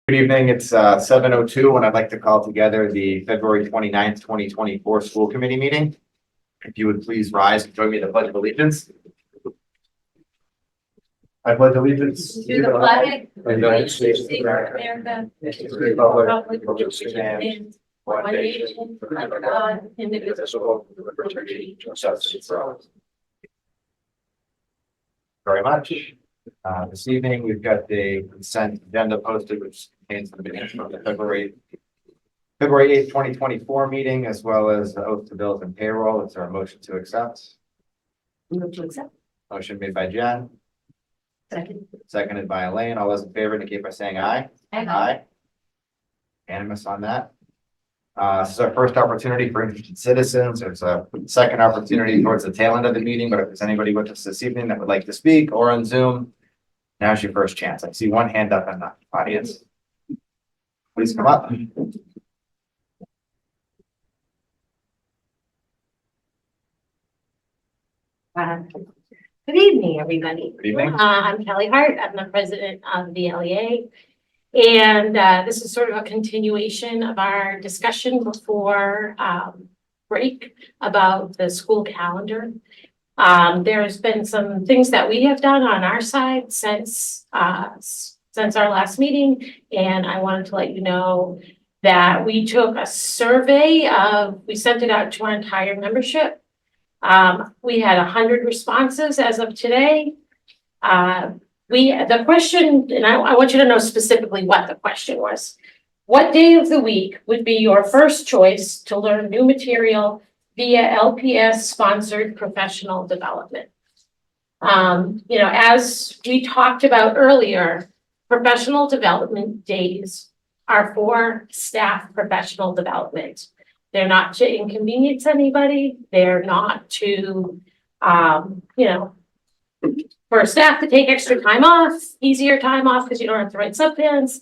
Good evening. It's 7:02, and I'd like to call together the February 29th, 2024 school committee meeting. If you would please rise and join me in the Pledge of Allegiance. I pledge allegiance To the flag of the United States of America, America, and to to the the republic republic which stands one nation under God, indivisible, with liberty and justice for all. very much. This evening, we've got the consent agenda posted, which contains the minutes from the February 8th, 2024 meeting, as well as the oath to bills and payroll. Is there a motion to accept? Move to accept. Motion made by Jen, Second. seconded by Elaine. All those in favor indicate by saying aye. Aye. Unanimous on that. This is our first opportunity for interested citizens. It's a second opportunity towards the tail end of the meeting, but if there's anybody with us this evening that would like to speak or on Zoom, now's your first chance. I see one hand up in the audience. Please come up. Good evening, everybody. Good evening. I'm Kelly Hart. I'm the president of the LEA. And this is sort of a continuation of our discussion before break about the school calendar. There's been some things that we have done on our side since our last meeting. And I wanted to let you know that we took a survey we sent it out to our entire membership. We had 100 responses as of today. The question, and I want you to know specifically what the question was. What day of the week would be your first choice to learn new material via LPS sponsored professional development? As we talked about earlier, professional development days are for staff professional development. They're not to inconvenience anybody. They're not to, for staff to take extra time off, easier time off because you don't have to write sub-plans.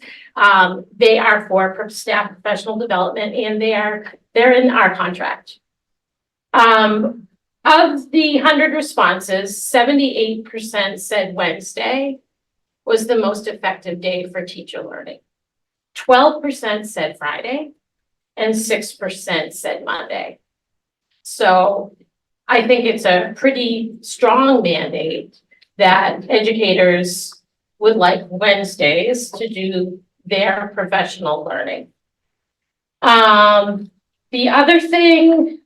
They are for staff professional development, and they're in our contract. Of the 100 responses, 78% said Wednesday was the most effective day for teacher learning. 12% said Friday, and 6% said Monday. So I think it's a pretty strong mandate that educators would like Wednesdays to do their professional learning. The other thing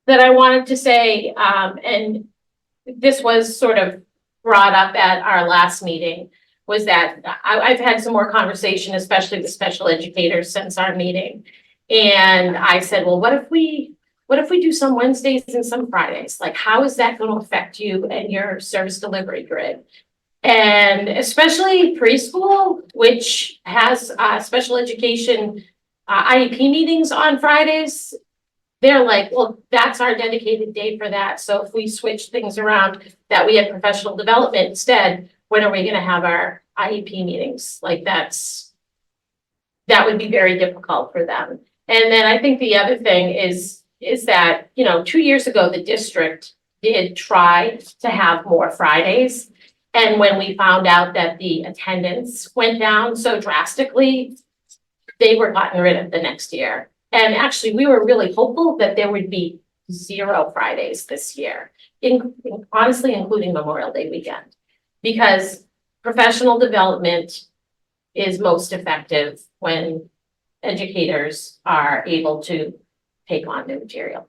that I wanted to say, and this was sort of brought up at our last meeting, was that I've had some more conversation, especially with special educators since our meeting. And I said, well, what if we do some Wednesdays and some Fridays? Like, how is that going to affect you and your service delivery grid? And especially preschool, which has special education IEP meetings on Fridays, they're like, well, that's our dedicated day for that. So if we switch things around, that we have professional development instead, when are we going to have our IEP meetings? Like that would be very difficult for them. And then I think the other thing is that, 2 years ago, the district did try to have more Fridays. And when we found out that the attendance went down so drastically, they were gotten rid of the next year. And actually, we were really hopeful that there would be 0 Fridays this year, honestly, including Memorial Day weekend, because professional development is most effective when educators are able to take on new material.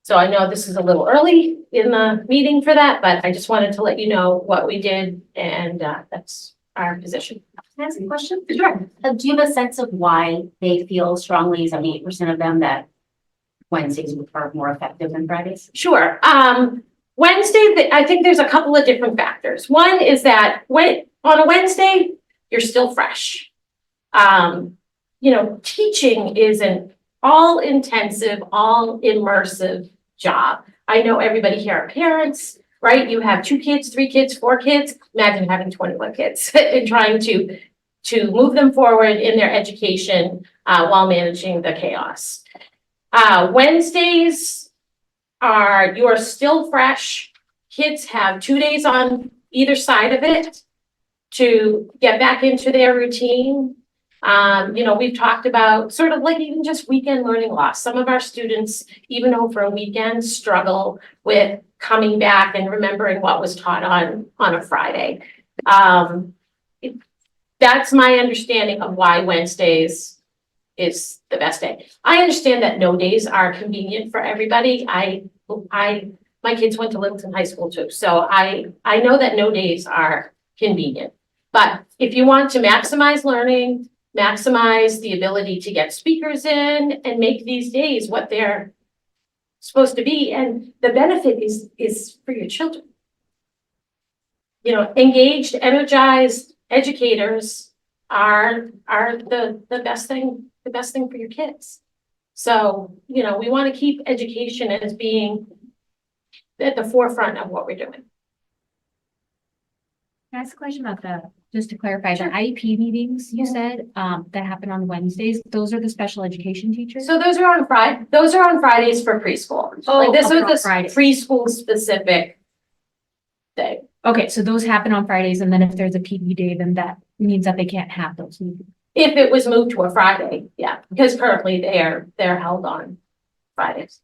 So I know this is a little early in the meeting for that, but I just wanted to let you know what we did, and that's our position. Can I ask a question? Sure. Do you have a sense of why they feel strongly, 78% of them, that Wednesdays are more effective than Fridays? Sure. Wednesday, I think there's a couple of different factors. One is that on a Wednesday, you're still fresh. Teaching is an all-intensive, all-immersive job. I know everybody here are parents, right? You have 2 kids, 3 kids, 4 kids. Imagine having 21 kids and trying to move them forward in their education while managing the chaos. Wednesdays you are still fresh. Kids have 2 days on either side of it. to get back into their routine. We've talked about sort of like even just weekend learning loss. Some of our students, even over a weekend, struggle with coming back and remembering what was taught on a Friday. That's my understanding of why Wednesdays is the best day. I understand that no days are convenient for everybody. My kids went to Littleton High School too, so I know that no days are convenient. But if you want to maximize learning, maximize the ability to get speakers in and make these days what they're supposed to be, and the benefit is for your children. Engaged, energized educators are the best thing for your kids. So, we want to keep education as being at the forefront of what we're doing. Can I ask a question about just to clarify, the IEP meetings you said, that happen on Wednesdays, those are the special education teachers? So those are on Fridays for preschool. Like this okay, was Friday. the preschool specific day. Okay, so those happen on Fridays, and then if there's a PD day, then that means that they can't have those meetings. If it was moved to a Friday, yeah, because currently they're held on Fridays.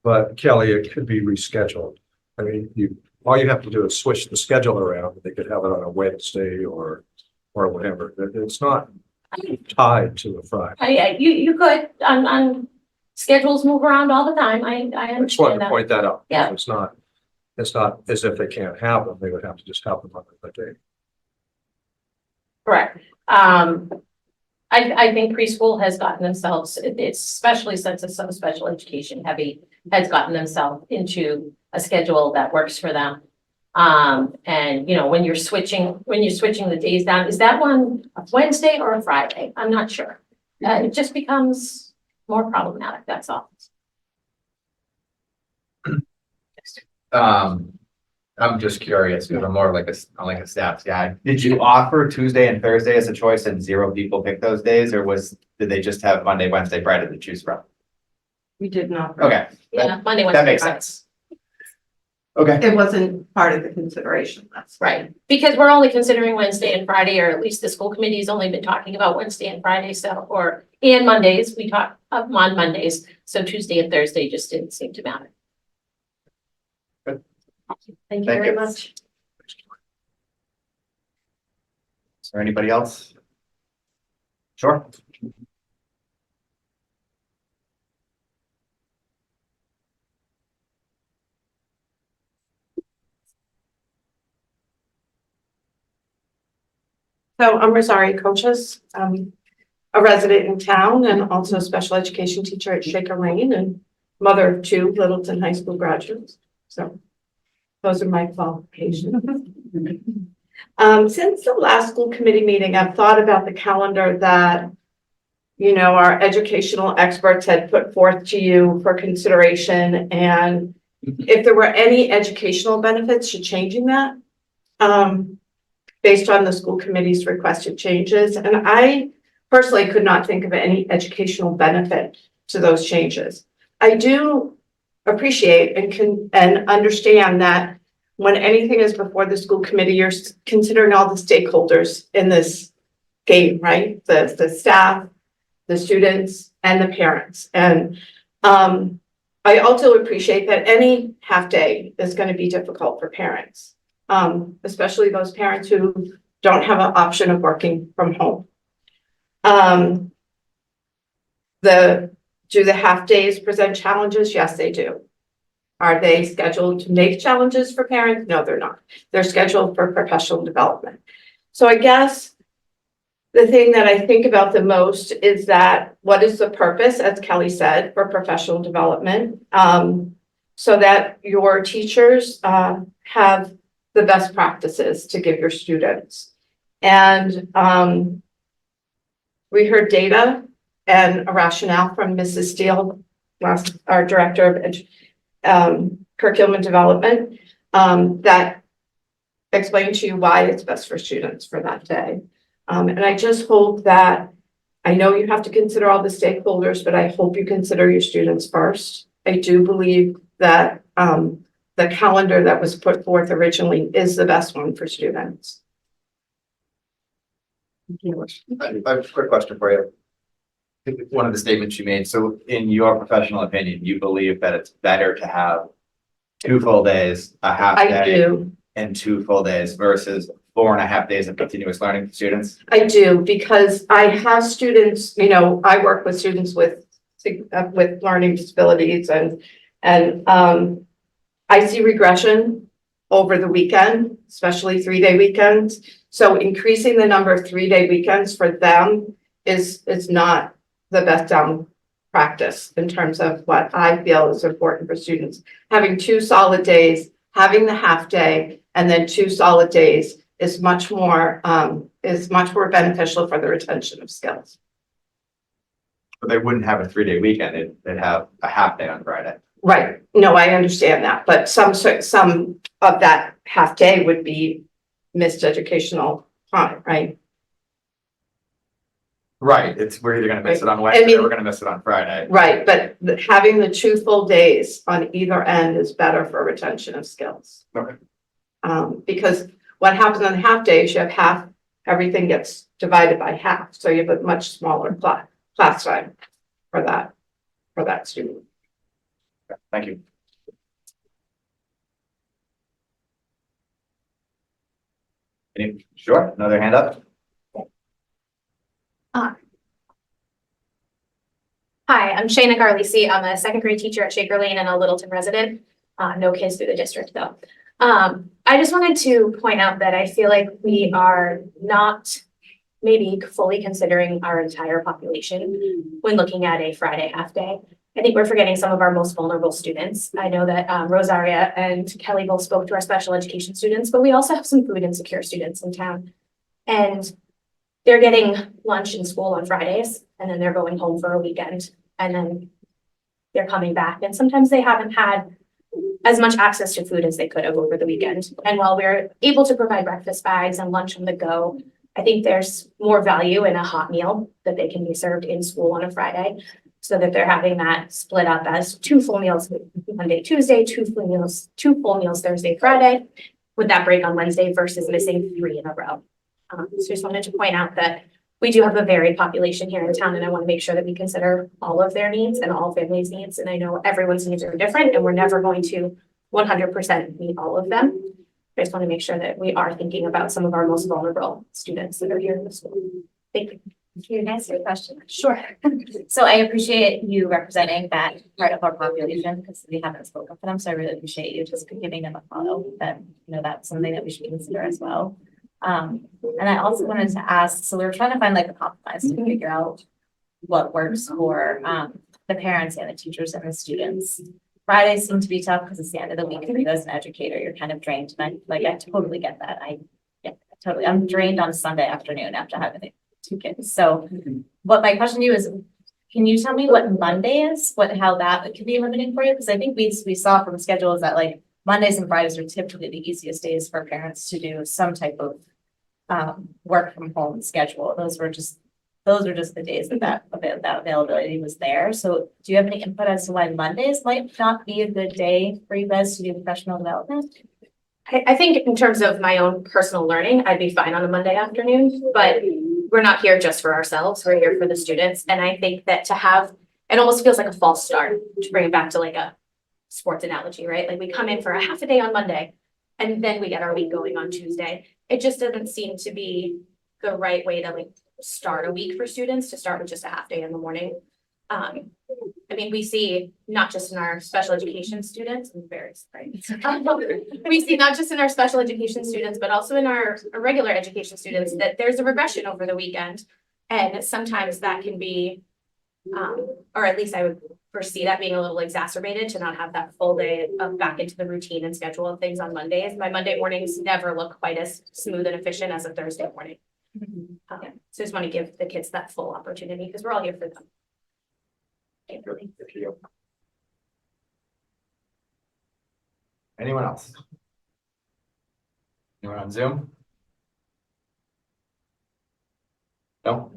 But Kelly, it could be rescheduled. I mean, all you have to do is switch the schedule around. They could have it on a Wednesday or whatever. It's not tied to a Friday. You could, on schedules move around all the time. I I just wanted understand to that. point that out. Yeah. It's not as if they can't have them. They would have to just have them on the day. Correct. I think preschool has gotten themselves, it's especially since it's so special education heavy, has gotten themselves into a schedule that works for them. And when you're switching the days down, is that one a Wednesday or a Friday? I'm not sure. It just becomes more problematic, that's all. I'm just curious, because I'm more like a stats guy. Did you offer Tuesday and Thursday as a choice and 0 people pick those days, or did they just have Monday, Wednesday, Friday to choose from? We did not. Okay, Yeah, Monday, Wednesday. that makes sense. Okay, It wasn't part of the consideration, that's. Right, because we're only considering Wednesday and Friday, or at least the school committee's only been talking about Wednesday and Friday, and Mondays, we talk on Mondays, so Tuesday and Thursday just didn't seem to matter. Good. Thank you Thank very you. much. is there anybody else? Sure. So I'm Rosario Coaches, a resident in town and also a special education teacher at Shaker Lane and mother of 2 Littleton High School graduates. So those are my qualifications. Since the last school committee meeting, I've thought about the calendar that, our educational experts had put forth to you for consideration, and if there were any educational benefits to changing that, based on the school committee's requested changes. And I personally could not think of any educational benefit to those changes. I do appreciate and understand that when anything is before the school committee, you're considering all the stakeholders in this game, right? The staff, the students, and the parents. And I also appreciate that any half day is going to be difficult for parents, especially those parents who don't have an option of working from home. Do the half days present challenges? Yes, they do. Are they scheduled to make challenges for parents? No, they're not. They're scheduled for professional development. So I guess the thing that I think about the most is that what is the purpose, as Kelly said, for professional development, so that your teachers have the best practices to give your students. And we heard data and a rationale from Mrs. Steele, our director of curriculum and development, that explained to you why it's best for students for that day. And I just hope that, I know you have to consider all the stakeholders, but I hope you consider your students first. I do believe that the calendar that was put forth originally is the best one for students. I have a quick question for you. I think one of the statements you made, so in your professional opinion, you believe that it's better to have 2 full days, a half I day, do. and 2 full days versus 4.5 days of continuous learning for students? I do, because I have students, you know, I work with students with learning disabilities and I see regression over the weekend, especially 3-day weekends. So increasing the number of 3-day weekends for them is not the best practice in terms of what I feel is important for students. Having 2 solid days, having the half day, and then 2 solid days is much more beneficial for the retention of skills. But they wouldn't have a 3-day weekend, they'd have a half day on Friday. Right, no, I understand that, but some of that half day would be missed educational time, right? Right, we're either gonna miss it on I Wednesday mean- or we're gonna miss it on Friday. Right, but having the 2 full days on either end is better for retention of skills. Okay. Because what happens on half days, you have half, everything gets divided by half, so you have a much smaller class time for that student. Thank you. Sure, another hand up? Hi, I'm Shayna Garlisi. I'm a second grade teacher at Shaker Lane and a Littleton resident. No kids through the district though. I just wanted to point out that I feel like we are not maybe fully considering our entire population when looking at a Friday half day. I think we're forgetting some of our most vulnerable students. I know that Rosaria and Kelly both spoke to our special education students, but we also have some food insecure students in town. And they're getting lunch in school on Fridays, and then they're going home for a weekend, and then they're coming back. And sometimes they haven't had as much access to food as they could have over the weekend. And while we're able to provide breakfast bags and lunch on the go, I think there's more value in a hot meal that they can be served in school on a Friday, so that they're having that split up as 2 full meals Monday, Tuesday, 2 full meals Thursday, Friday, with that break on Wednesday versus missing 3 in a row. So just wanted to point out that we do have a varied population here in town, and I want to make sure that we consider all of their needs and all families' needs. And I know everyone's needs are different, and we're never going to 100% meet all of them. I just want to make sure that we are thinking about some of our most vulnerable students that are here in the school. Thank you. Can I answer your question? Sure. So I appreciate you representing that part of our population because we haven't spoken for them. So I really appreciate you just giving them a follow that, you know, that's something that we should consider as well. And I also wanted to ask, so we were trying to find like a compromise to figure out what works for the parents and the teachers and the students. Fridays seem to be tough because it's the end of the week. And as an educator, you're kind of drained. And I totally get that. Totally. I'm drained on Sunday afternoon after having 2 kids. So what my question to you is, can you tell me what Monday is, how that could be limiting for you? Because I think we saw from schedules that like Mondays and Fridays are typically the easiest days for parents to do some type of work from home schedule. Those are just the days that availability was there. So do you have any input as to why Mondays might not be a good day for you guys to do professional development? I think in terms of my own personal learning, I'd be fine on a Monday afternoon, but we're not here just for ourselves. We're here for the students. And I think that it almost feels like a false start, to bring it back to like a sports analogy, right? Like we come in for a half a day on Monday and then we get our week going on Tuesday. It just doesn't seem to be the right way to like start a week for students, to start with just a half day in the morning. I mean, we see not just in our special education students, I'm very sorry. We see not just in our special education students, but also in our regular education students that there's a regression over the weekend. And sometimes that can be, or at least I would foresee that being a little exacerbated to not have that full day of back into the routine and schedule of things on Mondays. My Monday mornings never look quite as smooth and efficient as a Thursday morning. So I just want to give the kids that full opportunity because we're all here for them. Anyone else? Anyone on Zoom? No?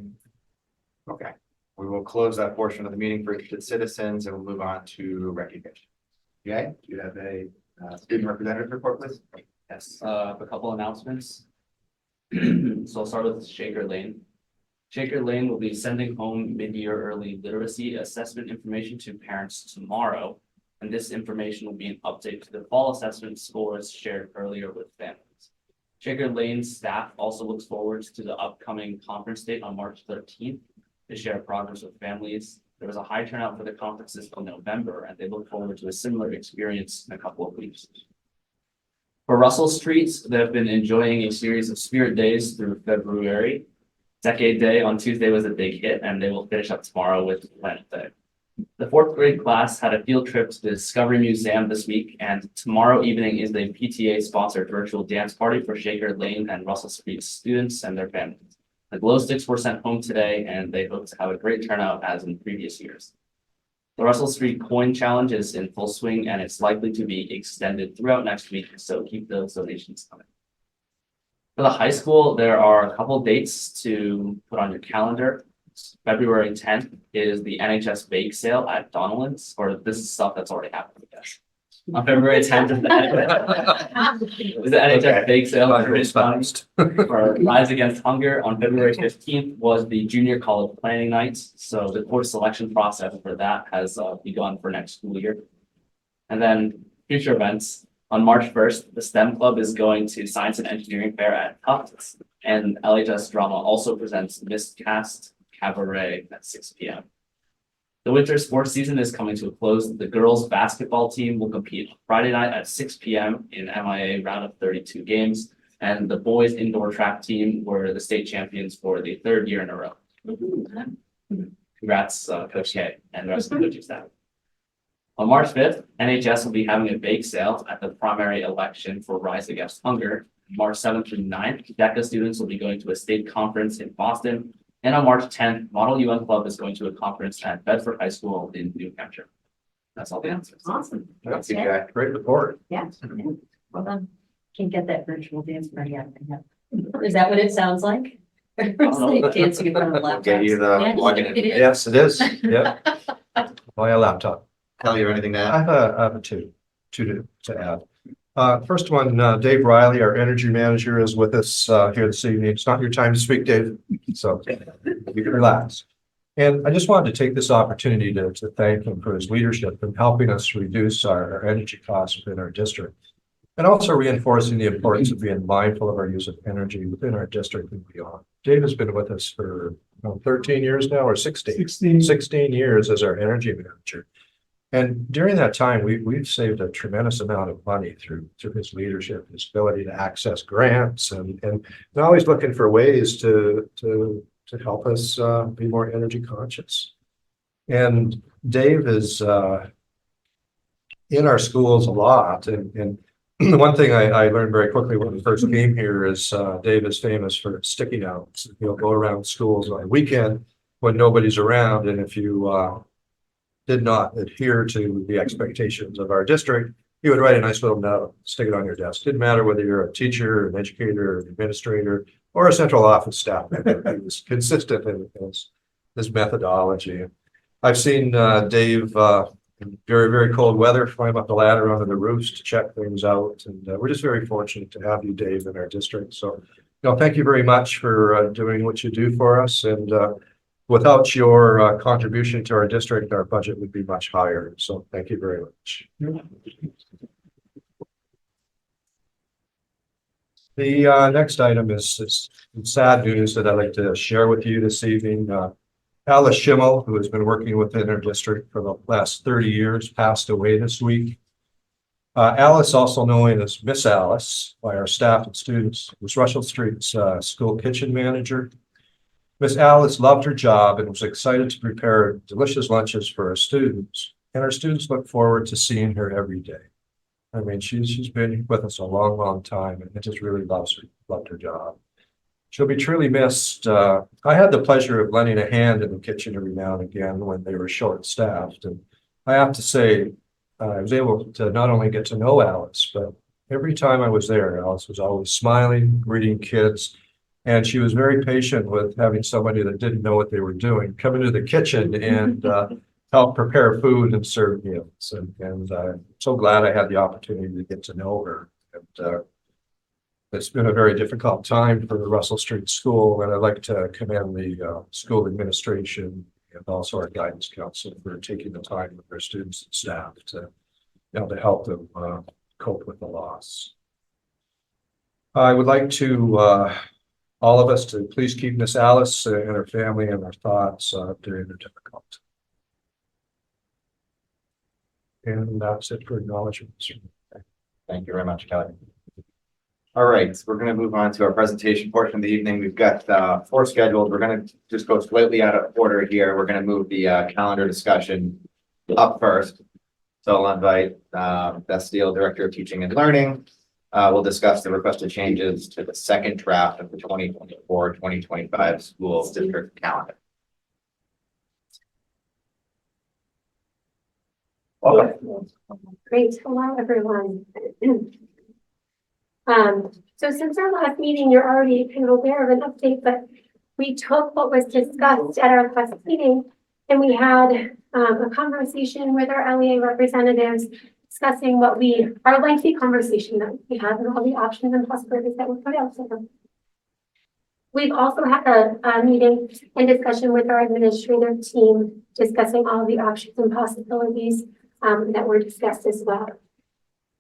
Okay, we will close that portion of the meeting for interested citizens and we'll move on to recognition. Okay, do you have a Student representative report, please. Yes, a couple announcements. So I'll start with Shaker Lane. Shaker Lane will be sending home mid-year early literacy assessment information to parents tomorrow. And this information will be an update to the fall assessment scores shared earlier with families. Shaker Lane staff also looks forward to the upcoming conference date on March 13th to share progress with families. There was a high turnout for the conferences in November, and they look forward to a similar experience in a couple of weeks. For Russell Street, they have been enjoying a series of Spirit Days through February. Decade Day on Tuesday was a big hit, and they will finish up tomorrow with Planet Day. The fourth grade class had a field trip to the Discovery Museum this week, and tomorrow evening is the PTA-sponsored virtual dance party for Shaker Lane and Russell Street students and their families. The glow sticks were sent home today, and they hope to have a great turnout as in previous years. The Russell Street Coin Challenge is in full swing, and it's likely to be extended throughout next week, so keep those donations coming. For the high school, there are a couple dates to put on your calendar. February 10th is the NHS bake sale at Donnellan's, or this is stuff that's already happened, I guess. On February 10th is the NHS bake sale for Rise Against Hunger. On February 15th was the junior college planning night. So the course selection process for that has begun for next school year. And then future events. On March 1st, the STEM Club is going to Science and Engineering Fair at Tufts, and LHS Drama also presents Miscast Cabaret at 6 p.m. The winter sports season is coming to a close. The girls basketball team will compete Friday night at 6 p.m. in MIA round of 32 games, and the boys indoor track team were the state champions for the third year in a row. Congrats, Coach K and the rest of the coaching staff. On March 5th, NHS will be having a bake sale at the primary election for Rise Against Hunger. March 7th through 9th, DECA students will be going to a state conference in Boston. And on March 10th, Model UN Club is going to a conference at Bedford High School in New Hampshire. That's all the answers. Awesome. Thank you, Jack. Great report. Yeah. Well done. Can get that virtual dance party out. Is that what it sounds like? Dancing in front of We'll get you the laptops. login. It is. Yes, it is. Yep. Buy a laptop. Kelly, you have anything to I add? have two to add. First one, Dave Riley, our energy manager, is with us here this evening. It's not your time to speak, Dave, so you can relax. And I just wanted to take this opportunity to thank him for his leadership in helping us reduce our energy costs within our district, and also reinforcing the importance of being mindful of our use of energy within our district and beyond. Dave has been with us for 13 years now, or 16 years as our energy manager. And during that time, we've saved a tremendous amount of money through his leadership, his ability to access grants, and always looking for ways to help us be more energy conscious. And Dave is in our schools a lot. And the one thing I learned very quickly when I first came here is Dave is famous for sticky notes. He'll go around schools on a weekend when nobody's around, and if you did not adhere to the expectations of our district, he would write a nice little note, stick it on your desk. Didn't matter whether you're a teacher, an educator, an administrator, or a central office staff member. He was consistent in his methodology. I've seen Dave in very, very cold weather climb up the ladder onto the roofs to check things out. And we're just very fortunate to have you, Dave, in our district. So, thank you very much for doing what you do for us. And without your contribution to our district, our budget would be much higher. So thank you very much. The next item is sad news that I'd like to share with you this evening. Alice Schimmel, who has been working within our district for the last 30 years, passed away this week. Alice, also known as Miss Alice by our staff and students, was Russell Street's school kitchen manager. Miss Alice loved her job and was excited to prepare delicious lunches for her students. And our students look forward to seeing her every day. I mean, she's been with us a long, long time and just really loved her job. She'll be truly missed. I had the pleasure of lending a hand in the kitchen every now and again when they were short-staffed. And I have to say, I was able to not only get to know Alice, but every time I was there, Alice was always smiling, greeting kids. And she was very patient with having somebody that didn't know what they were doing come into the kitchen and help prepare food and serve meals. And I'm so glad I had the opportunity to get to know her. And it's been a very difficult time for the Russell Street School, and I'd like to commend the school administration and also our guidance council for taking the time with their students and staff to, to help them cope with the loss. I would like to all of us to please keep Miss Alice and her family in our thoughts during the difficult. And that's it for acknowledgements. Thank you very much, Kelly. All right, so we're going to move on to our presentation portion of the evening. We've got 4 scheduled. We're going to just go slightly out of order here. We're going to move the calendar discussion up first. So I'll invite Beth Steele, Director of Teaching and Learning. We'll discuss the requested changes to the second draft of the 2024-2025 school district calendar. Welcome. Great, hello, everyone. So since our last meeting, you're already kind of aware of an update, but we took what was discussed at our last meeting and we had a conversation with our LEA representatives discussing our lengthy conversation that we had and all the options and possibilities that were put out to them. We've also had a meeting and discussion with our administrative team discussing all the options and possibilities that were discussed as well.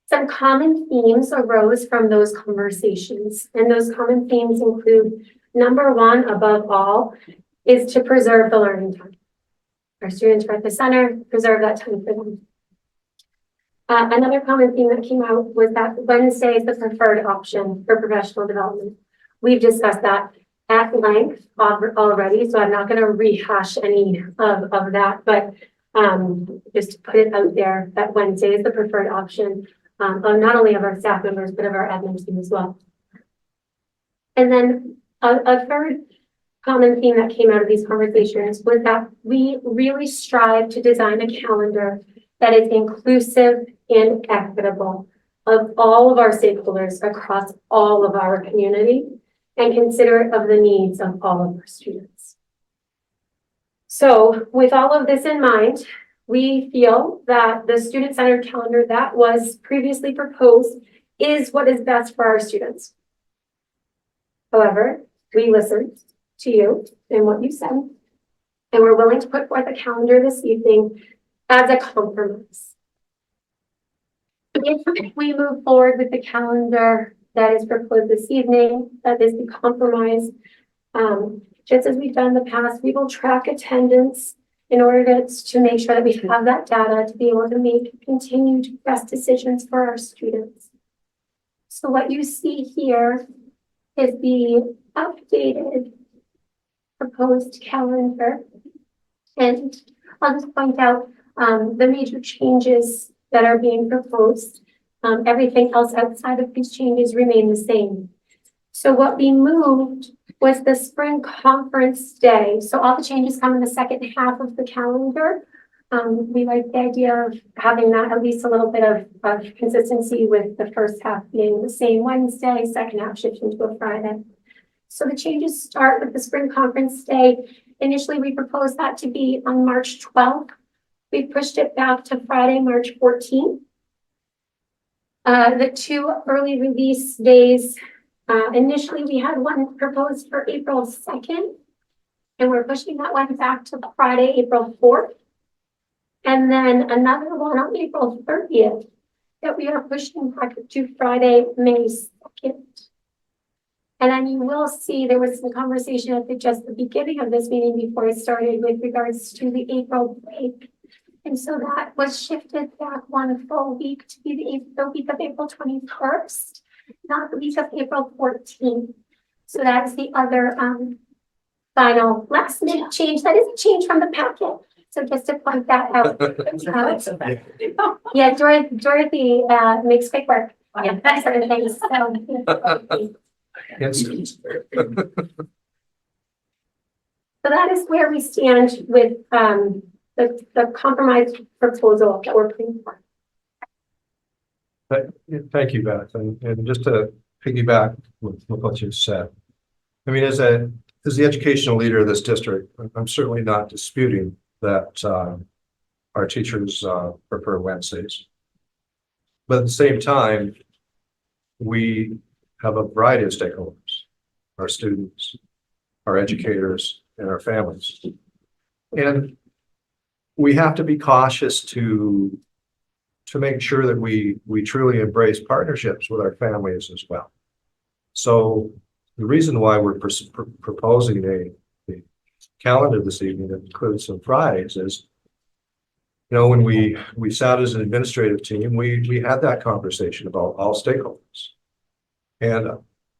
Some common themes arose from those conversations, and those common themes include, number one, above all, is to preserve the learning time. Our students are at the center, preserve that time for them. Another common theme that came out was that Wednesday is the preferred option for professional development. We've discussed that at length already, so I'm not going to rehash any of that, but just to put it out there that Wednesday is the preferred option, not only of our staff members, but of our admin team as well. And then a third common theme that came out of these conversations was that we really strive to design a calendar that is inclusive and equitable of all of our stakeholders across all of our community and considerate of the needs of all of our students. So with all of this in mind, we feel that the student-centered calendar that was previously proposed is what is best for our students. However, we listened to you and what you said, and we're willing to put forth a calendar this evening as a compromise. If we move forward with the calendar that is proposed this evening, that is the compromise, just as we've done in the past, we will track attendance in order to make sure that we have that data to be able to make continued best decisions for our students. So what you see here is the updated proposed calendar. And I'll just point out the major changes that are being proposed. Everything else outside of these changes remain the same. So what we moved was the spring conference day. So all the changes come in the second half of the calendar. We like the idea of having that at least a little bit of consistency with the first half being the same Wednesday, second half shifting to a Friday. So the changes start with the spring conference day. Initially, we proposed that to be on March 12th. We pushed it back to Friday, March 14th. The 2 early release days, initially we had one proposed for April 2nd, and we're pushing that one back to Friday, April 4th. And then another one on April 30th that we are pushing back to Friday, May 2nd. And then you will see there was some conversation at just the beginning of this meeting before it started with regards to the April break. And so that was shifted back one full week to be the week of April 21st, not the week of April 14th. So that's the other final last minute change. That is a change from the packet. So just to point that out. Yeah, Dorothy makes quick work. Yeah, that sort of thing. So, Instant. so that is where we stand with the compromise proposal that we're putting forth. Thank you, Beth. And just to piggyback with what you said, I mean, as the educational leader of this district, I'm certainly not disputing that our teachers prefer Wednesdays. But at the same time, we have a variety of stakeholders, our students, our educators, and our families. And we have to be cautious to make sure that we truly embrace partnerships with our families as well. So the reason why we're proposing a calendar this evening that includes some Fridays is, you know, when we sat as an administrative team, we had that conversation about all stakeholders. And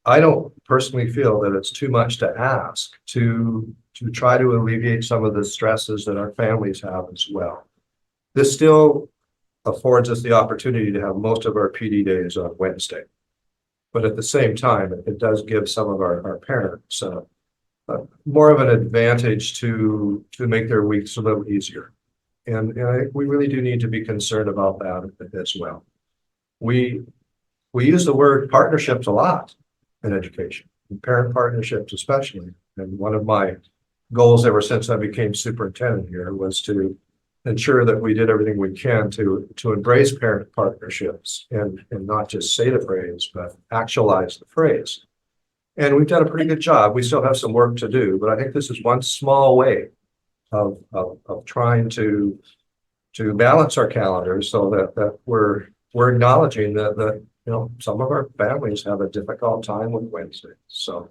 I don't personally feel that it's too much to ask to try to alleviate some of the stresses that our families have as well. This still affords us the opportunity to have most of our PD days on Wednesday. But at the same time, it does give some of our parents more of an advantage to make their weeks a little easier. And I think we really do need to be concerned about that as well. We use the word partnerships a lot in education, parent partnerships especially. And one of my goals ever since I became superintendent here was to ensure that we did everything we can to embrace parent partnerships and not just say the phrase, but actualize the phrase. And we've done a pretty good job. We still have some work to do, but I think this is one small way of trying to balance our calendars so that we're acknowledging that you know, some of our families have a difficult time with Wednesdays. So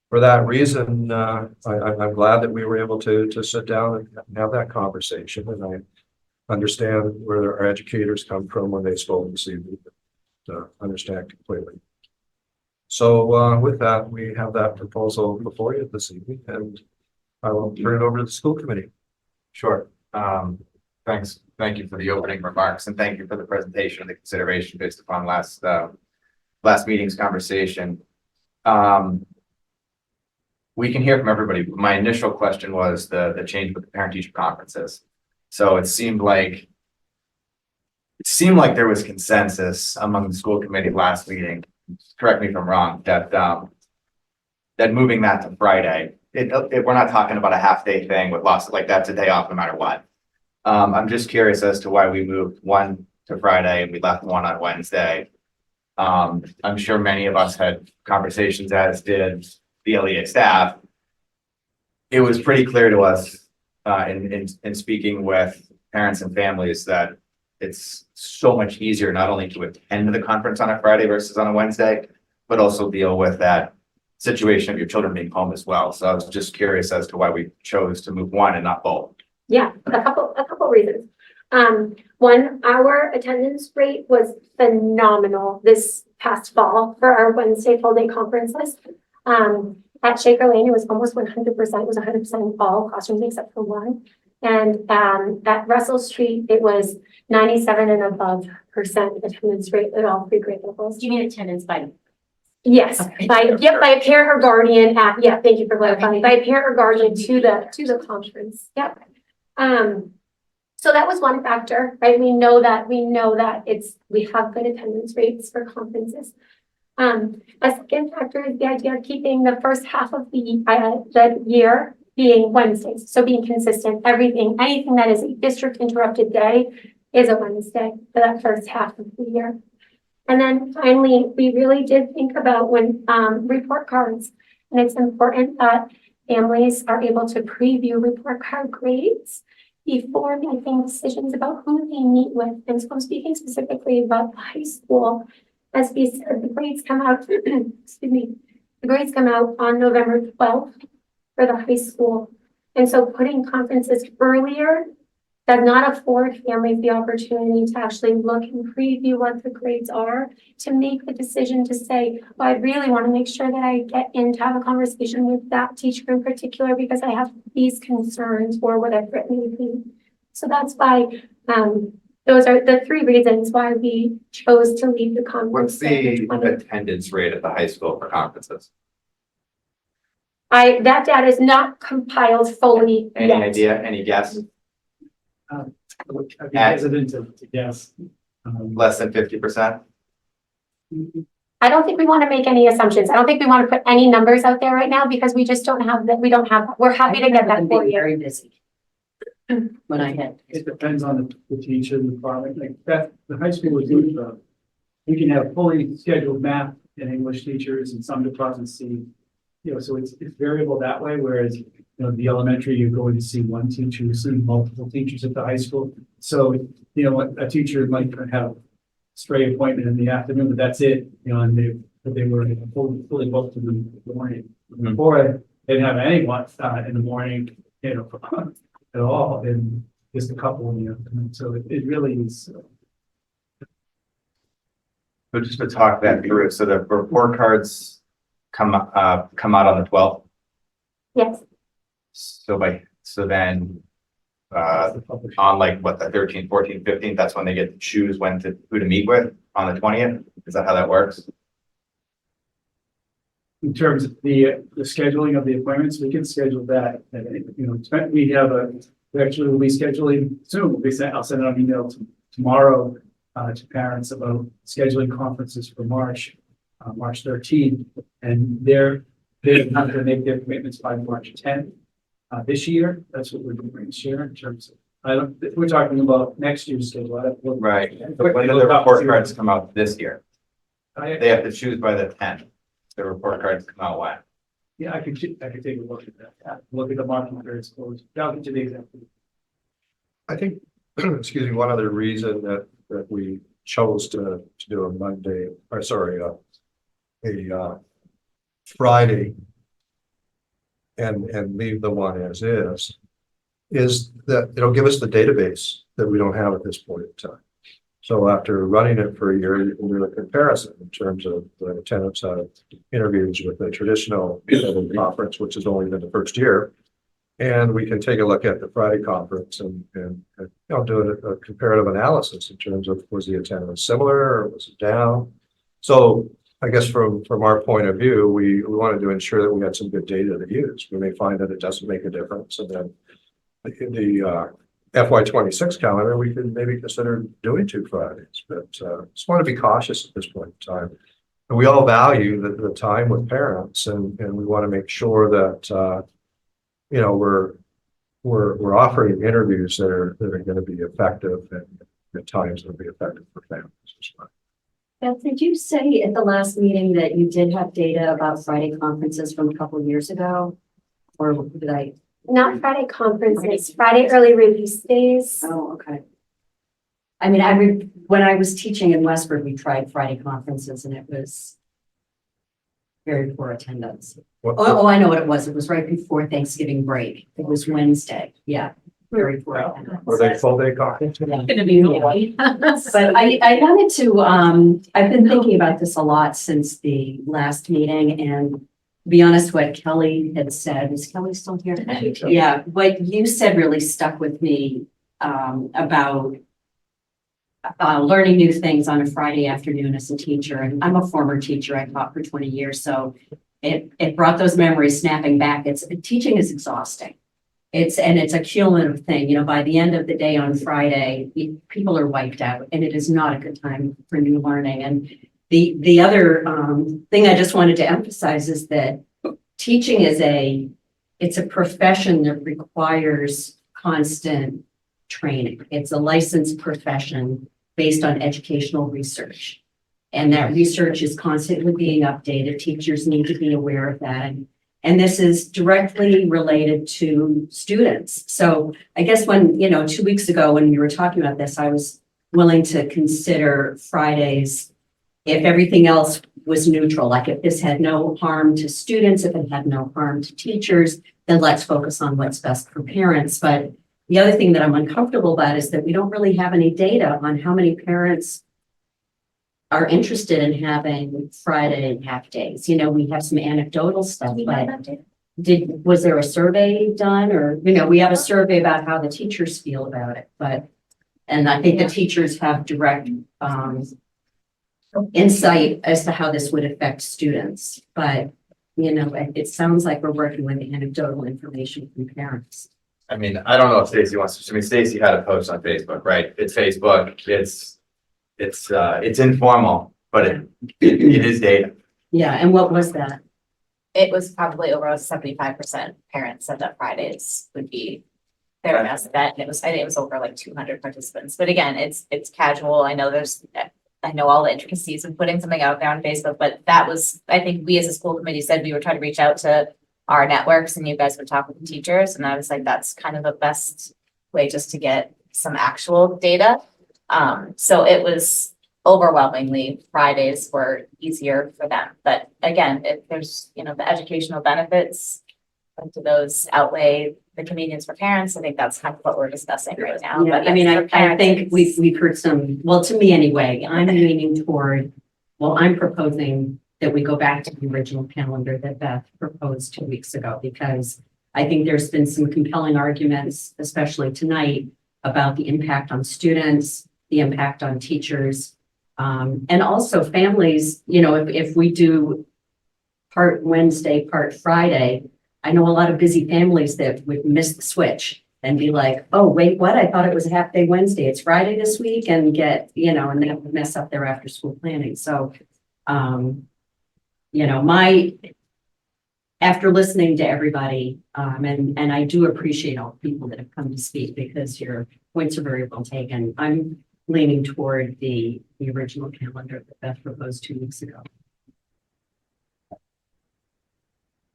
for that reason, I'm glad that we were able to sit down and have that conversation. And I understand where our educators come from when they spoke this evening. Understand completely. So with that, we have that proposal before you this evening, and I will turn it over to the school committee. Sure. Thanks. Thank you for the opening remarks, and thank you for the presentation and the consideration based upon last meeting's conversation. We can hear from everybody. My initial question was the change with the parent-teacher conferences. So it seemed like there was consensus among the school committee last meeting. Correct me if I'm wrong, that moving that to Friday, we're not talking about a half-day thing with lots of, like, that's a day off no matter what. I'm just curious as to why we moved one to Friday and we left one on Wednesday. I'm sure many of us had conversations, as did the LEA staff. It was pretty clear to us in speaking with parents and families that it's so much easier not only to attend the conference on a Friday versus on a Wednesday, but also deal with that situation of your children being home as well. So I was just curious as to why we chose to move one and not both. Yeah, a couple reasons. One, our attendance rate was phenomenal this past fall for our Wednesday full day conferences. At Shaker Lane, it was almost 100%. It was 100% all classrooms except for one. And at Russell Street, it was 97 and above % attendance rate at all three grade levels. Do you mean attendance by? Yes, Okay. by a parent or guardian at, yeah, thank you for clarifying, by a parent or guardian to the conference. Yep. So that was one factor, right? We know that we have good attendance rates for conferences. A second factor is the idea of keeping the first half of the year being Wednesdays. So being consistent, anything that is a district interrupted day is a Wednesday for that first half of the year. And then finally, we really did think about when report cards, and it's important that families are able to preview report card grades before making decisions about who they meet with. And so I'm speaking specifically about the high school. As we said, the grades come out, excuse me, the grades come out on November 12th for the high school. And so putting conferences earlier does not afford families the opportunity to actually look and preview what the grades are, to make the decision to say, well, I really want to make sure that I get in to have a conversation with that teacher in particular because I have these concerns or whatever it may be. So that's why those are the three reasons why we chose to leave the conference. What's the attendance rate at the high school for conferences? That data is not compiled fully Any yet. idea? Any guess? I'd be hesitant to guess. Less than 50%? I don't think we want to make any assumptions. I don't think we want to put any numbers out there right now because we just don't have that. We're happy to get that for you. Very busy. when I had. It depends on the teacher and the department, like that, the high school was doing, we can have fully scheduled math and English teachers and some departments see, you know, so it's variable that way, whereas, you know, the elementary, you're going to see one teacher, you see multiple teachers at the high school. So, you know, a teacher might have a stray appointment in the afternoon, but that's it, you know, and they were fully booked in the morning. Mhm. Or they didn't have anyone in the morning, you know, at all, and just a couple in the afternoon. So it really is. So just to talk that through, so the report cards come out on the 12th. Yes, So then, on like what, the 13th, 14th, 15th, that's when they get to choose who to meet with on the 20th? Is that how that works? In terms of the scheduling of the appointments, we can schedule that, you know, we actually will be scheduling soon. I'll send out an email tomorrow to parents about scheduling conferences for March 13th. And they're not going to make their commitments by March 10th this year. That's what we're doing this year in terms of, we're talking about next year's schedule. Right. But when do the report cards come out this year? They have to choose by the 10th. The report cards come out when? Yeah, I could take a look at that. Yeah, look at the marking various closed. I'll get you the exact. I think, excuse me, one other reason that we chose to do a Monday, or sorry, a Friday and leave the one as is that it'll give us the database that we don't have at this point in time. So after running it for a year, you can do a comparison in terms of the attendance of interviews with the traditional conference, which has only been the first year. And we can take a look at the Friday conference and you know, do a comparative analysis in terms of, was the attendance similar or was it down? So I guess from our point of view, we wanted to ensure that we had some good data to use. We may find that it doesn't make a difference. And then in the FY26 calendar, we could maybe consider doing 2 Fridays, but just want to be cautious at this point in time. And we all value the time with parents, and we want to make sure that you know, we're offering interviews that are going to be effective and at times that'll be effective for families as well. Beth, did you say at the last meeting that you did have data about Friday conferences from a couple of years ago? Or did I? not Friday conferences, Friday early release days. Oh, okay. I mean, when I was teaching in Westford, we tried Friday conferences and it was very poor attendance. Oh, I know what it was. It was right before Thanksgiving break. It was Wednesday. Yeah, very poor attendance. Were they full day conferences? Gonna be Hawaii. But I wanted to, I've been thinking about this a lot since the last meeting, and to be honest, what Kelly had said, is Kelly still here? Yeah, what you said really stuck with me, about learning new things on a Friday afternoon as a teacher. And I'm a former teacher. I taught for 20 years. So it brought those memories snapping back. Teaching is exhausting. It's a cumulative thing. You know, by the end of the day on Friday, people are wiped out, and it is not a good time for new learning. And the other thing I just wanted to emphasize is that teaching it's a profession that requires constant training. It's a licensed profession based on educational research. And that research is constantly being updated. Teachers need to be aware of that. And this is directly related to students. So I guess when, 2 weeks ago, when we were talking about this, I was willing to consider Fridays if everything else was neutral, like if this had no harm to students, if it had no harm to teachers, then let's focus on what's best for parents. But the other thing that I'm uncomfortable about is that we don't really have any data on how many parents are interested in having Friday half days. We have some anecdotal stuff, but was there a survey done, or, we have a survey about how the teachers feel about it, and I think the teachers have direct insight as to how this would affect students. But, it sounds like we're working with anecdotal information from parents. I mean, I don't know if Stacy wants to, Stacy had a post on Facebook, right? It's Facebook, it's informal, but it is data. Yeah, and what was that? It was probably over 75% parents said that Fridays would be their best bet, and I think it was over like 200 participants, but again, it's casual, I know I know all the intricacies of putting something out there on Facebook, but that was, I think we as a school committee said we were trying to reach out to our networks and you guys would talk with the teachers, and I was like, that's kind of the best way just to get some actual data. So it was overwhelmingly Fridays were easier for them, but again, if there's, you know, the educational benefits to those outweigh the convenience for parents, I think that's kind of what we're discussing right now. Yeah, But I mean, yes, I for parents, think it's- we've heard some, well, to me anyway, I'm leaning toward, well, I'm proposing that we go back to the original calendar that Beth proposed 2 weeks ago, because I think there's been some compelling arguments, especially tonight, about the impact on students, the impact on teachers, and also families. You know, if we do part Wednesday, part Friday, I know a lot of busy families that would miss the switch and be like, oh, wait, what? I thought it was a half day Wednesday. It's Friday this week, and get, you know, and they have to mess up their after school planning. So, you know, after listening to everybody, and I do appreciate all the people that have come to speak, because your points are very well taken. I'm leaning toward the original calendar that Beth proposed 2 weeks ago.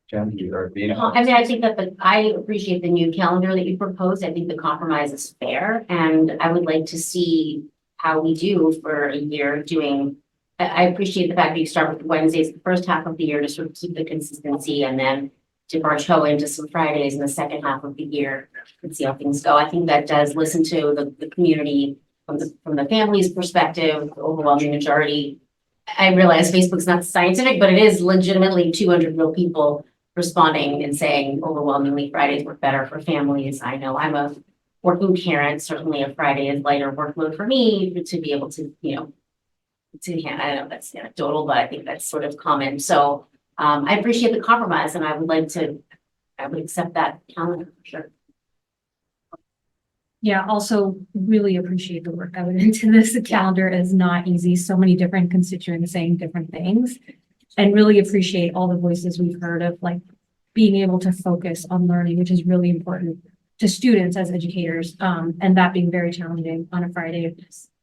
Jen, you are being. I mean, I think that I appreciate the new calendar that you proposed. I think the compromise is fair, and I would like to see how we do for a year doing. I appreciate the fact that you start with Wednesdays, the first half of the year, to sort of keep the consistency, and then dip our toe into some Fridays in the second half of the year and see how things go. I think that does listen to the community from the family's perspective, the overwhelming majority. I realize Facebook's not scientific, but it is legitimately 200 real people responding and saying overwhelmingly Fridays work better for families. I know I'm a working parent. Certainly a Friday is lighter workload for me to be able to, you know, I know that's anecdotal, but I think that's sort of common. So I appreciate the compromise, and I would accept that calendar for sure. Yeah, also really appreciate the work that went into this. The calendar is not easy. So many different constituents saying different things. And really appreciate all the voices we've heard of, like, being able to focus on learning, which is really important to students as educators, and that being very challenging on a Friday.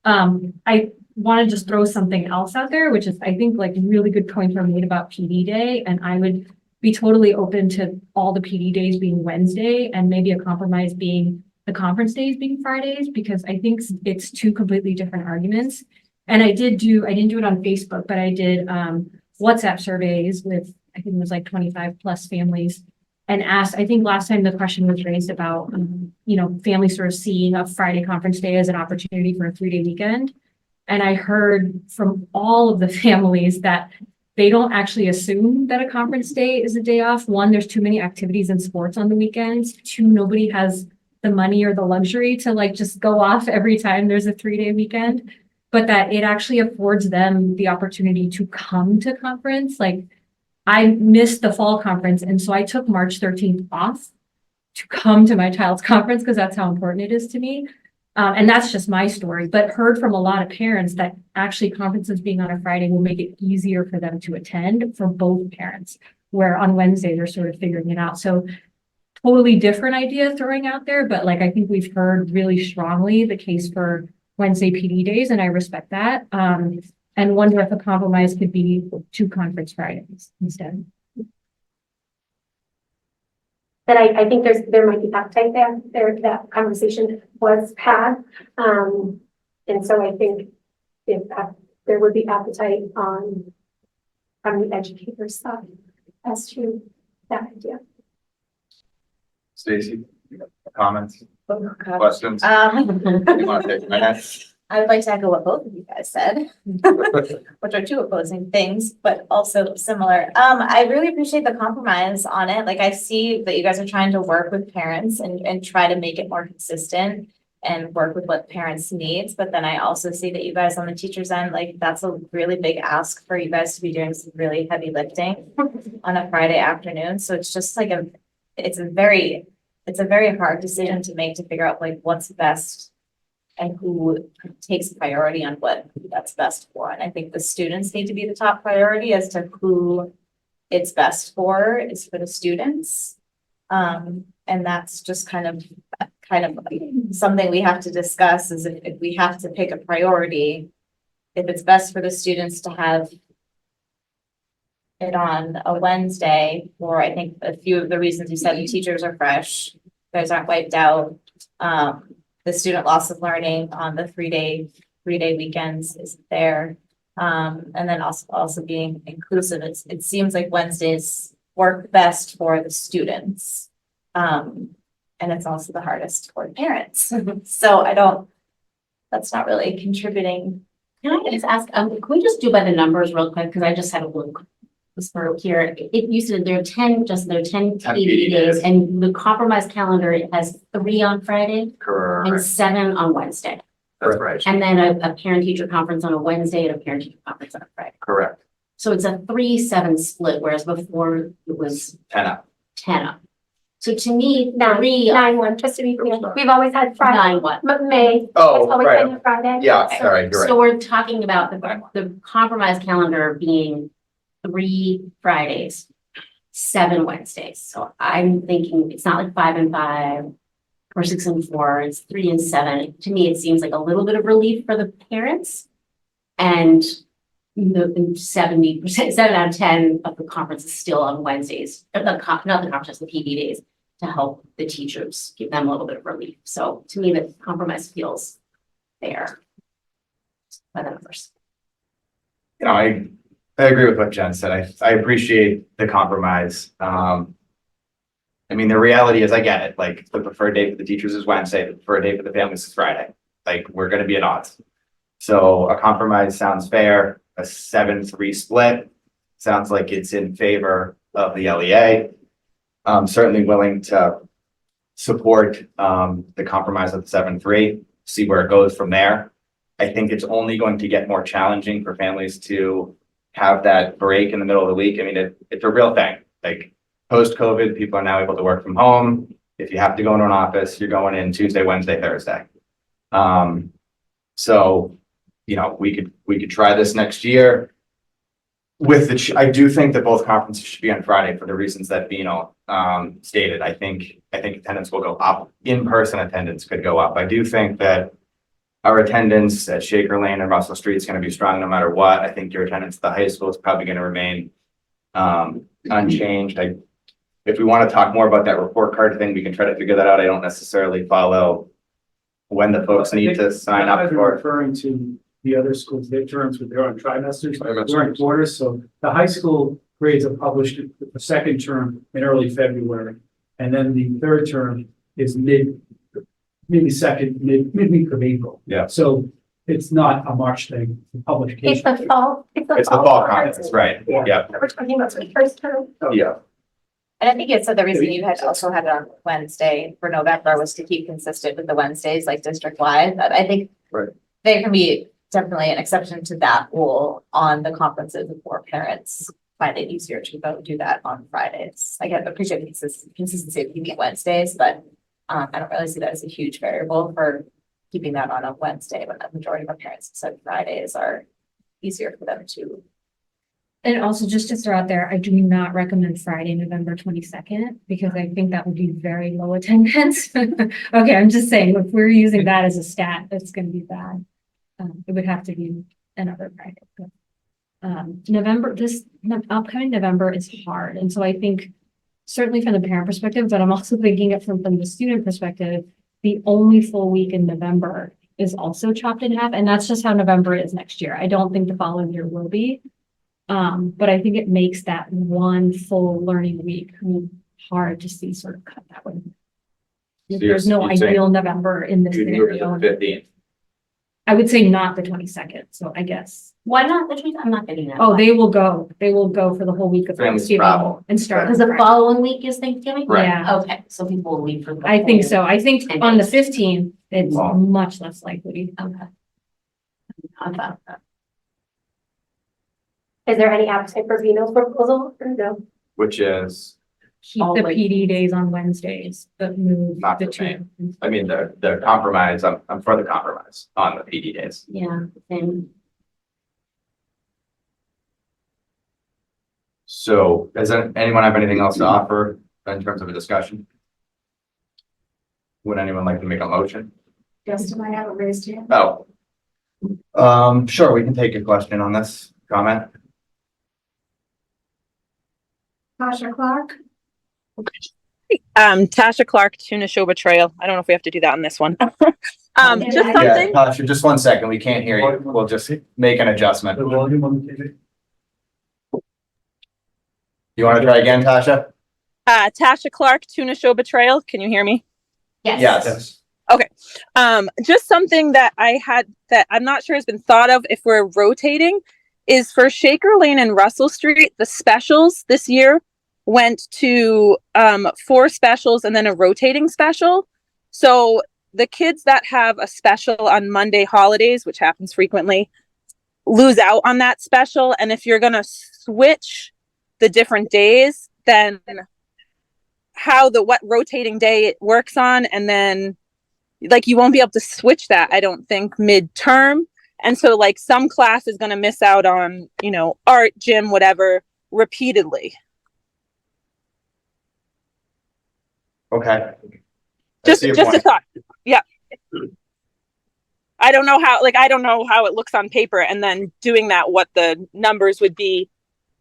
I want to just throw something else out there, which is, I think, like, really good points were made about PD day, and I would be totally open to all the PD days being Wednesday, and maybe a compromise being the conference days being Fridays, because I think it's two completely different arguments. And I didn't do it on Facebook, but I did WhatsApp surveys with, I think it was like 25 plus families, and asked, I think last time the question was raised about, you know, families sort of seeing a Friday conference day as an opportunity for a 3-day weekend. And I heard from all of the families that they don't actually assume that a conference day is a day off. One, there's too many activities and sports on the weekends. Two, nobody has the money or the luxury to, like, just go off every time there's a 3-day weekend, but that it actually affords them the opportunity to come to conference. Like, I missed the fall conference, and so I took March 13th off to come to my child's conference, because that's how important it is to me. And that's just my story, but heard from a lot of parents that actually conferences being on a Friday will make it easier for them to attend for both parents, where on Wednesday they're sort of figuring it out. So totally different idea throwing out there, but, like, I think we've heard really strongly the case for Wednesday PD days, and I respect that. And wonder if a compromise could be 2 conference Fridays instead. But I think there might be appetite there, that conversation was had. And so I think if there would be appetite from the educator's side as to that idea. Stacy, comments, questions? You want to take a minute? I would like to echo what both of you guys said, which are two opposing things, but also similar. I really appreciate the compromise on it. Like, I see that you guys are trying to work with parents and try to make it more consistent and work with what parents needs. But then I also see that you guys on the teacher's end, like, that's a really big ask for you guys to be doing some really heavy lifting on a Friday afternoon. So it's just like it's a very hard decision to make, to figure out, like, what's best and who takes priority on what that's best for. And I think the students need to be the top priority as to who it's best for, is for the students. And that's just kind of something we have to discuss is if we have to pick a priority, if it's best for the students to have it on a Wednesday, or I think a few of the reasons you said, the teachers are fresh, you guys aren't wiped out. The student loss of learning on the three-day weekends is there. And then also being inclusive, it seems like Wednesdays work best for the students. And it's also the hardest for parents. So that's not really contributing. Can I just ask, can we just do by the numbers real quick? Because I just had a look. For here, you said there are 10 PD 10 PD days, days. and the compromise calendar has 3 on Friday and Correct. 7 on Wednesday. That's right. And then a parent-teacher conference on a Wednesday and a parent-teacher conference on a Friday. Correct. So it's a 3-7 split, whereas before it was 10 up. 10 up. So to me, 9, 3 9-1, just to be clear. We've always had Friday, 9-1. but May. Oh, It's always right. been a Friday. Yeah, sorry, you're right. So we're talking about the compromise calendar being 3 Fridays, 7 Wednesdays. So I'm thinking it's not like 5 and 5 or 6 and 4, it's 3 and 7. To me, it seems like a little bit of relief for the parents. And the 70%, 7 out of 10 of the conference is still on Wednesdays, not the conference, the PD days, to help the teachers, give them a little bit of relief. So to me, the compromise feels fair by the numbers. You know, I agree with what Jen said. I appreciate the compromise. I mean, the reality is I get it. Like the preferred date for the teachers is Wednesday, the preferred date for the families is Friday. Like we're going to be at odds. So a compromise sounds fair. A 7-3 split sounds like it's in favor of the LEA. I'm certainly willing to support the compromise of the 7-3, see where it goes from there. I think it's only going to get more challenging for families to have that break in the middle of the week. I mean, it's a real thing. Like post-COVID, people are now able to work from home. If you have to go into an office, you're going in Tuesday, Wednesday, Thursday. So, you know, we could try this next year. With I do think that both conferences should be on Friday for the reasons that Bino stated. I think attendance will go up. In-person attendance could go up. I do think that our attendance at Shaker Lane and Russell Street is going to be strong no matter what. I think your attendance at the high school is probably going to remain unchanged. If we want to talk more about that report card thing, we can try to figure that out. I don't necessarily follow when the folks need to sign up for. Referring to the other schools, their terms with their own trimesters, we're in quarters. So the high school grades are published the second term in early February. And then the third term is midweek of April. Yeah. So it's not a March thing, it's a publication. It's the fall. It's the fall conference, right? Yeah. We're talking about the first term. Yeah. And I think it's so the reason you had also had it on Wednesday for November was to keep consistent with the Wednesdays, like district-wide. But I think Right. there can be definitely an exception to that rule on the conferences for parents. Find it easier to go do that on Fridays. I appreciate the consistency of keeping it Wednesdays, but I don't really see that as a huge variable for keeping that on a Wednesday when the majority of our parents said Fridays are easier for them to. And also just to throw out there, I do not recommend Friday, November 22nd, because I think that would be very low attendance. Okay, I'm just saying, if we're using that as a stat, that's gonna be bad. It would have to be another Friday. But, upcoming November is hard. And so I think certainly from the parent perspective, but I'm also thinking it from the student perspective, the only full week in November is also chopped in half. And that's just how November is next year. I don't think the following year will be. But I think it makes that one full learning week hard to see sort of cut that way. So There's no you're saying ideal November in this You knew it scenario. was the 15th. I would say not the 22nd, so I guess. Why not the truth? I'm not getting that. Oh, they will go for the whole week of Families Thanksgiving travel. and start. Because the following week is Thanksgiving? Right. Yeah, Okay, so people will leave for. the I think whole- so. I think 10 on the days. 15th, it's Wow. much less likely. Okay. I'm fine with that. Is there any appetite for Vino's proposal or no? Which is, Keep Oh, the wait. PD days on Wednesdays, but move Not the for me. two. I mean, the compromise, I'm for the compromise on the PD days. Yeah, and So does anyone have anything else to offer in terms of a discussion? Would anyone like to make a motion? Justin, I have a raised hand. Oh. Sure, we can take a question on this comment. Tasha Clark. Tasha Clark, Tuna Show Trail. I don't know if we have to do that on this one. Just Yeah, something. Tasha, just 1 second. We can't hear you. We'll just make an adjustment. The volume on the TV. You want to try again, Tasha? Tasha Clark, Tuna Show Betrayal. Can you hear me? Yes. Just something that I had that I'm not sure has been thought of if we're rotating is for Shaker Lane and Russell Street. The specials this year went to 4 specials and then a rotating special. So the kids that have a special on Monday holidays, which happens frequently, lose out on that special. And if you're going to switch the different days, then what rotating day it works on, and then like you won't be able to switch that, I don't think, midterm. And so like some class is going to miss out on, art, gym, whatever, repeatedly. Okay. Just a thought. Yeah. I don't know how it looks on paper and then doing that, what the numbers would be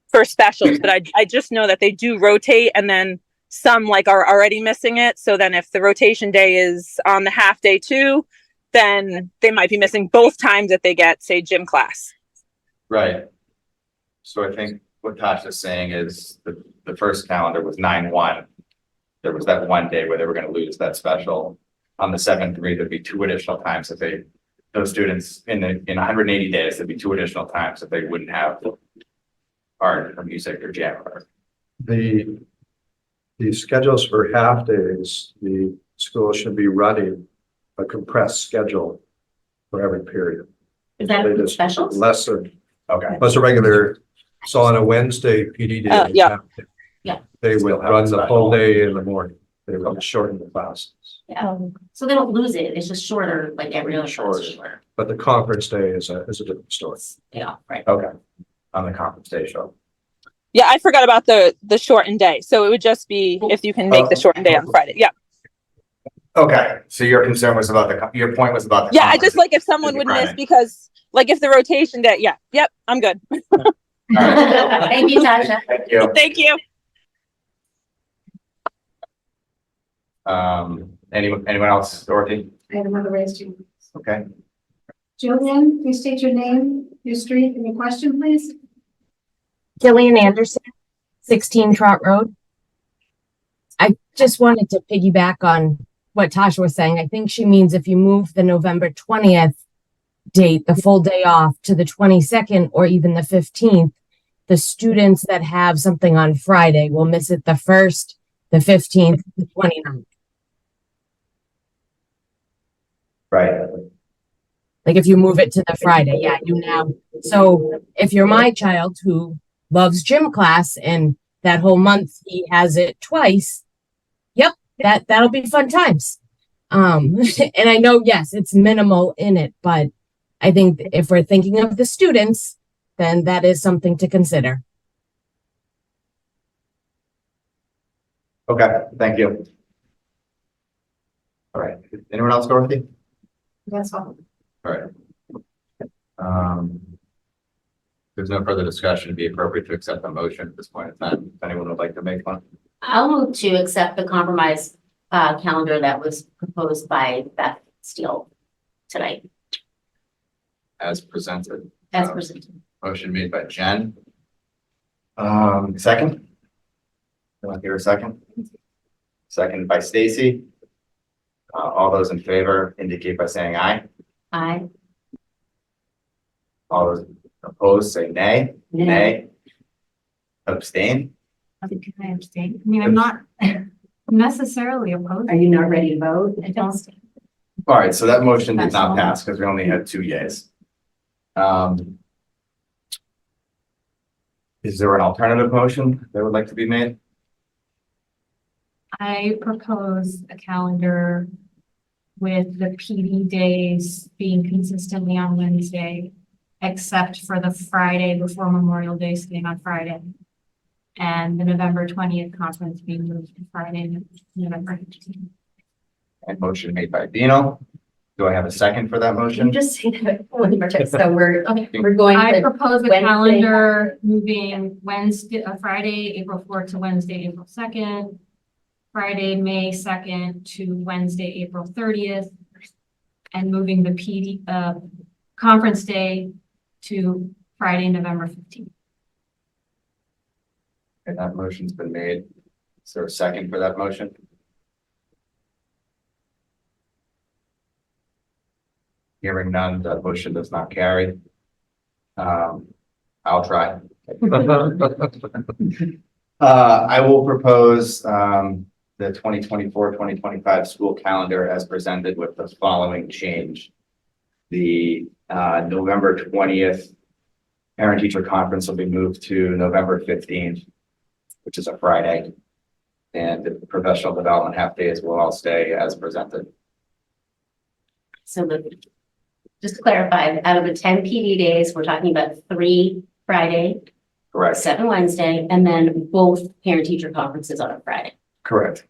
for specials, but I just know that they do rotate and then some like are already missing it. So then if the rotation day is on the half day too, then they might be missing both times that they get, say, gym class. Right. So I think what Tasha's saying is the first calendar was 9/1. There was that one day where they were going to lose that special. On the 7/3, there'd be 2 additional times if those students in 180 days, there'd be 2 additional times if they wouldn't have art or music or jam art. The schedules for half days, the school should be running a compressed schedule for every period. Is that They include just specials? Lesson, Okay. plus a regular, so on a Wednesday PD day. Yeah. Yeah. They will run the whole day in the morning. They will shorten the classes. Yeah, so they don't lose it. It's just shorter, like every other Shorter. class. But the conference day is a different story. Yeah, right. Okay. On the conference day show. Yeah, I forgot about the shortened day. So it would just be if you can make the shortened day on Friday. Yeah. Okay. So your concern was about your point was about the. Yeah, I conference. just like if someone would miss Friday. because like if the rotation day, yeah. Yep, I'm good. All right. Thank you, Tasha. Thank you. Thank you. Anyone else, Dorothy? I have another raised hand. Okay. Jillian, please state your name, your street, and your question, please. Jillian Anderson, 16 Trot Road. I just wanted to piggyback on what Tasha was saying. I think she means if you move the November 20th date, the full day off, to the 22nd or even the 15th, the students that have something on Friday will miss it the 1st, the 15th, the 29th. Right. Like if you move it to the Friday, yeah, you now. So if you're my child who loves gym class and that whole month he has it twice, yep, that'll be fun times. And I know, yes, it's minimal in it, but I think if we're thinking of the students, then that is something to consider. Okay, thank you. All right. Anyone else, Dorothy? That's all. All right. There's no further discussion. It'd be appropriate to accept the motion at this point in time. If anyone would like to make one. I'll move to accept the compromise calendar that was proposed by Beth Steele tonight, As presented. as presented. Motion made by Jen. Second? Anyone hear a second? Second by Stacy. All those in favor indicate by saying aye. Aye. All those opposed say nay. Nay. Abstain? Can I abstain? I mean, I'm not necessarily opposed. Are you not ready to vote? I don't. All right, so that motion did not pass because we only had 2 yeas. Is there an alternative motion that would like to be made? I propose a calendar with the PD days being consistently on Wednesday, except for the Friday before Memorial Day staying on Friday. And the November 20th conference being moved to Friday, November 15th. And motion made by Dino. Do I have a second for that Can you motion? just say that one more time? So we're going I to, propose a Wednesday. calendar moving Wednesday, Friday, April 4th to Wednesday, April 2nd. Friday, May 2nd to Wednesday, April 30th. And moving the conference day to Friday, November 15th. And that motion's been made. Is there a second for that motion? Hearing none, that motion does not carry. I'll try. I will propose, the 2024-2025 school calendar as presented with the following change. The, November 20th parent teacher conference will be moved to November 15th, which is a Friday. And the professional development half days will all stay as presented. So just to clarify, out of the 10 PD days, we're talking about 3 Friday, Correct. 7 Wednesday, and then both parent-teacher conferences on a Friday. Correct.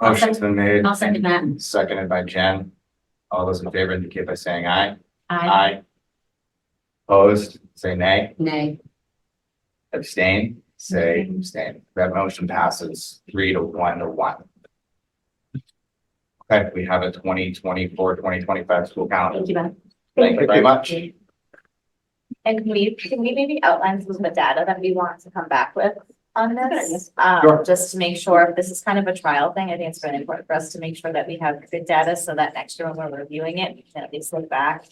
I'll Motion's been made. I'll second that. Seconded by Jen. All those in favor indicate by saying aye. Aye. Opposed, say nay. Nay. Abstain, say abstain. That motion passes 3 to 1 to 1. Okay, we have a 2024-2025 school calendar. Thank you, Beth. Thank you very much. and can we maybe outline some of the data that we want to come back with on this? Sure. Just to make sure, if this is kind of a trial thing, I think it's really important for us to make sure that we have good data so that next year when we're reviewing it, we can at least look back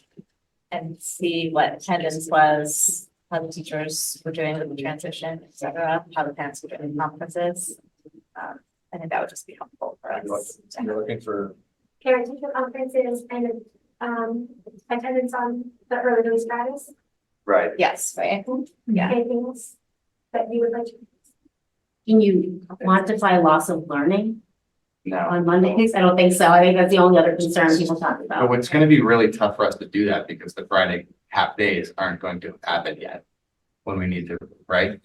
and see what attendance was, how the teachers were doing with the transition, et cetera, how the parents were doing conferences. I think that would just be helpful for us. You're looking for, Parent teacher conferences and, attendance on the early release status. right, Yes, right? Yeah. Anything else that you would like to? Can you quantify loss of learning no. on Mondays? I don't think so. I think that's the only other concern people talk But about. it's gonna be really tough for us to do that because the Friday half days aren't going to happen yet. When we need to, right?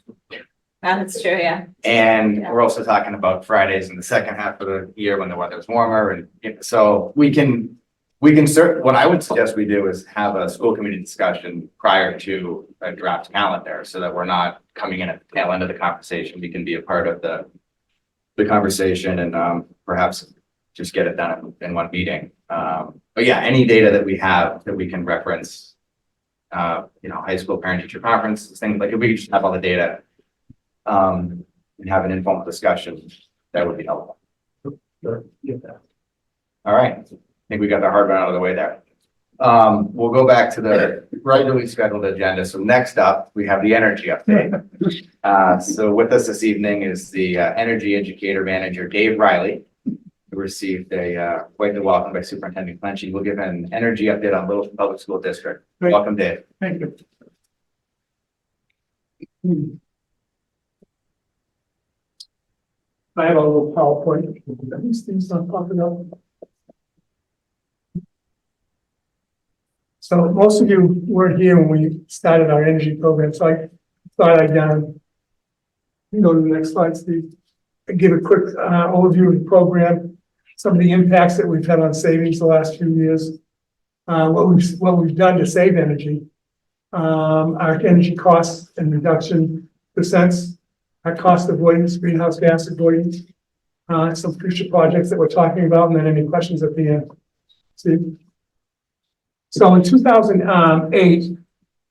That's true, yeah. And we're also talking about Fridays in the second half of the year when the weather's warmer and so we can what I would suggest we do is have a school committee discussion prior to a draft calendar so that we're not coming in at the tail end of the conversation. We can be a part of the conversation and perhaps just get it done in one meeting. But yeah, any data that we have that we can reference, high school parent teacher conference, things like if we just have all the data and have an informal discussion, that would be helpful. Sure, get that. All right, I think we got the hard one out of the way there. We'll go back to the regularly scheduled agenda. So next up, we have the energy update. So with us this evening is the energy educator manager, Dave Riley, who received quite the welcome by Superintendent Clenchey. We'll give an energy update on Littleton Public School District. Great. Welcome, Dave. Thank you. I have a little PowerPoint. These things not popping up. So most of you weren't here when we started our energy program, so I thought I'd, go to the next slide, Steve. Give a quick overview of the program, some of the impacts that we've had on savings the last few years, what we've done to save energy, our energy costs and reduction percents, our cost avoidance, greenhouse gas avoidance, some future projects that we're talking about, and then any questions at the end. Steve? So in 2008,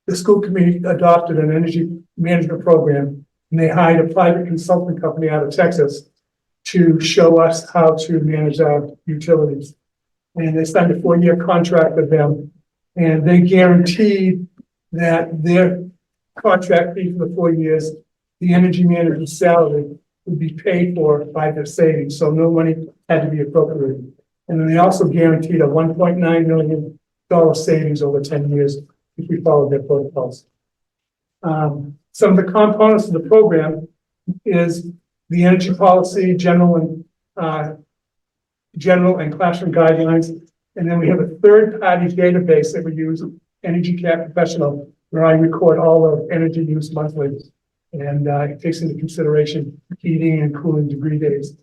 the school committee adopted an energy management program, and they hired a private consulting company out of Texas to show us how to manage our utilities. And they signed a 4-year contract with them, and they guaranteed that their contract fee for the 4 years, the energy manager's salary would be paid for by their savings, so no money had to be appropriated. And then they also guaranteed a $1.9 million savings over 10 years if we followed their protocols. Some of the components of the program is the energy policy, general and classroom guidelines. And then we have a third-party database that we use, Energy Care Professional, where I record all of energy use monthly. And it takes into consideration heating and cooling degree days.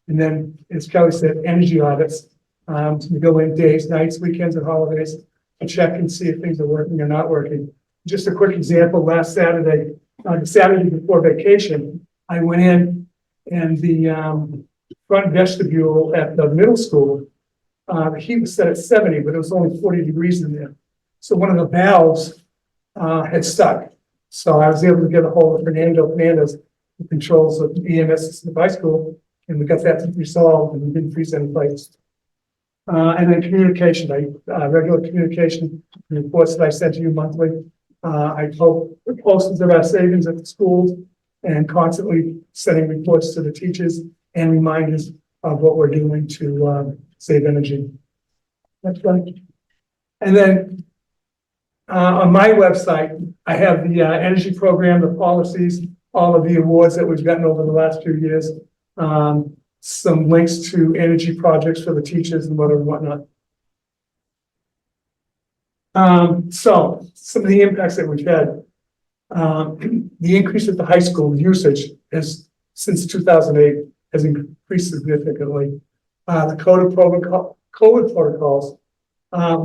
And then, as Kelly said, energy audits. We go in days, nights, weekends, and holidays and check and see if things are working or not working. Just a quick example, last Saturday, on the Saturday before vacation, I went in and the front vestibule at the middle school, the heat was set at 70, but it was only 40 degrees in there. So one of the valves had stuck. So I was able to get a hold of Fernando Fernandez, who controls the EMS at the high school, and we got that resolved and we didn't freeze any pipes. And then communication, regular communication, the reports that I send to you monthly. I posted our savings at the schools and constantly sending reports to the teachers and reminders of what we're doing to save energy. That's right. And then on my website, I have the energy program, the policies, all of the awards that we've gotten over the last few years. Some links to energy projects for the teachers and whatnot. So some of the impacts that we've had, the increase at the high school usage is since 2008 has increased significantly. The COVID protocols,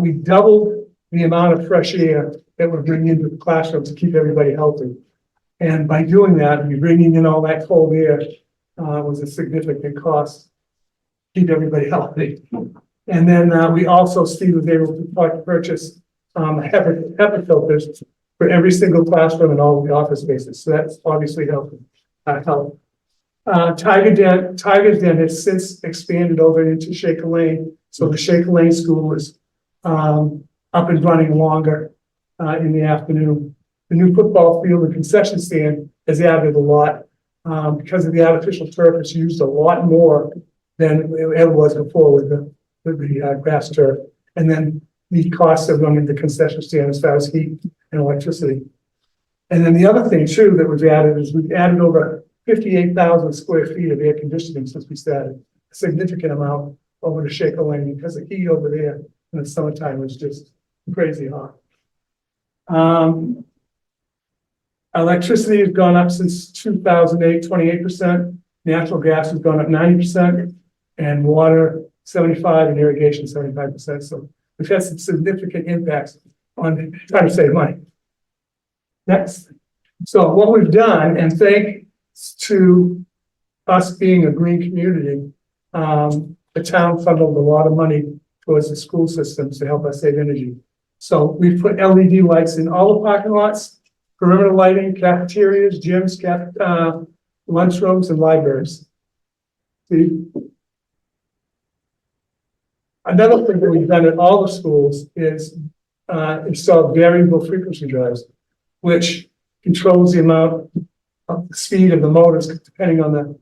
we doubled the amount of fresh air that we're bringing into the classroom to keep everybody healthy. And by doing that, we bringing in all that cold air was a significant cost to keep everybody healthy. And then we also, Steve was able to purchase HEPA filters for every single classroom and all of the office spaces. So that's obviously helping. Tiger Den has since expanded over into Shaker Lane. So the Shaker Lane school is up and running longer in the afternoon. The new football field and concession stand has added a lot. Because of the artificial turf, it's used a lot more than it ever was before with the grass turf. And then the cost of running the concession stand as far as heat and electricity. And then the other thing too that we've added is we've added over 58,000 square feet of air conditioning since we started. A significant amount over to Shaker Lane because the heat over there in the summertime was just crazy hot. Electricity has gone up since 2008, 28%. Natural gas has gone up 90%, and water 75%, and irrigation 75%. So we've had some significant impacts on trying to save money. Next. So what we've done, and thanks to us being a green community, the town funneled a lot of money towards the school systems to help us save energy. So we've put LED lights in all the parking lots, perimeter lighting, cafeterias, gyms, lunchrooms, and libraries. See? Another thing that we've done at all the schools is install variable frequency drives, which controls the amount of the speed of the motors depending on the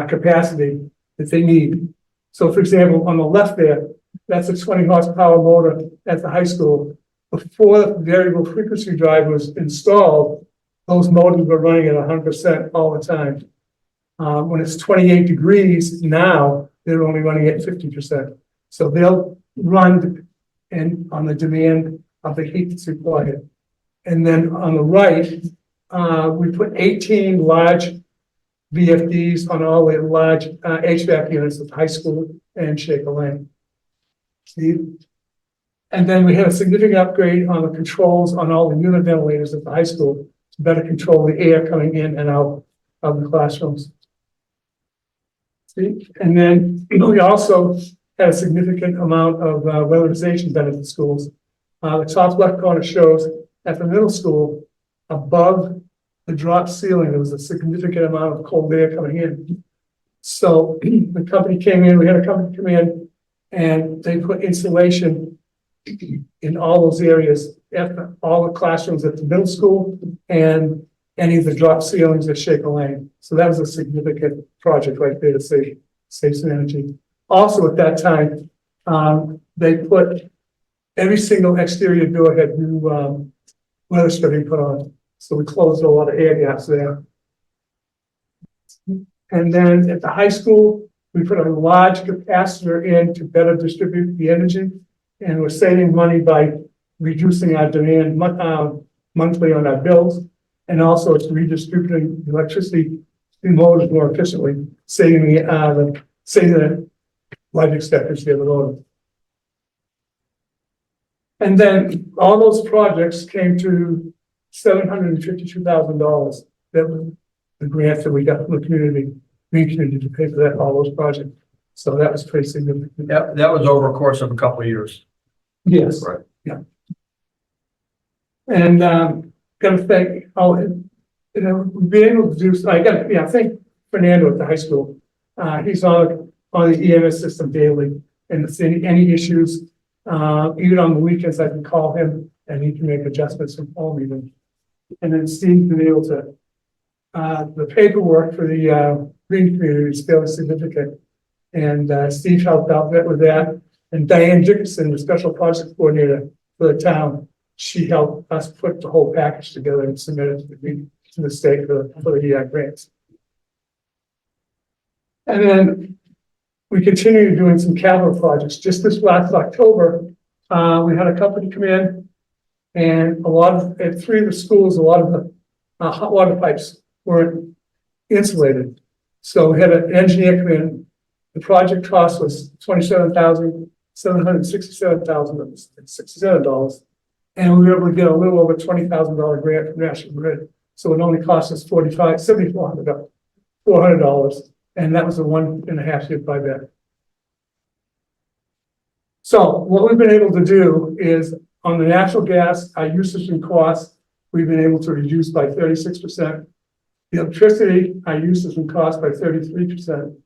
capacity that they need. So for example, on the left there, that's a 20 horsepower motor at the high school. Before the variable frequency drive was installed, those motors were running at 100% all the time. When it's 28 degrees now, they're only running at 50%. So they'll run on the demand of the heat that's required. And then on the right, we put 18 large VFDs on all the large HVAC units at the high school and Shaker Lane. See? And then we had a significant upgrade on the controls on all the unit ventilators at the high school to better control the air coming in and out of the classrooms. See? And then we also had a significant amount of weatherization done at the schools. The top left corner shows at the middle school, above the drop ceiling, there was a significant amount of cold air coming in. So the company came in, we had a company come in, and they put insulation in all those areas, at all the classrooms at the middle school and any of the drop ceilings at Shaker Lane. So that was a significant project right there to save some energy. Also at that time, they put every single exterior door had new weather stripping put on. So we closed a lot of air gaps there. And then at the high school, we put a large capacitor in to better distribute the energy. And we're saving money by reducing our demand monthly on our bills. And also it's redistributing electricity in motors more efficiently, saving the life expectancy of the motor. And then all those projects came to $752,000. That was the grant that we got from the green community to pay for that, all those projects. So that was pretty significant. That was over a course of a couple of years. Yes. Right. Yeah. And, gotta thank, we've been able to do, thank Fernando at the high school. He's on the EMS system daily, and if there's any issues, even on the weekends, I can call him and he can make adjustments from home even. And then Steve's been able to, the paperwork for the green community is fairly significant. And Steve helped out with that. And Diane Dickinson, the special project coordinator for the town, she helped us put the whole package together and submit it to the state for the grants. And then we continue doing some capital projects. Just this last October, we had a company come in, and at 3 of the schools, a lot of the hot water pipes weren't insulated. So we had an engineer come in. The project cost was $27,767,067, and we were able to get a little over $20,000 grant from National Grid. So it only cost us $400, and that was a 1.5-year buyback. So what we've been able to do is on the natural gas, our usage and costs, we've been able to reduce by 36%. The electricity, our usage and cost by 33%.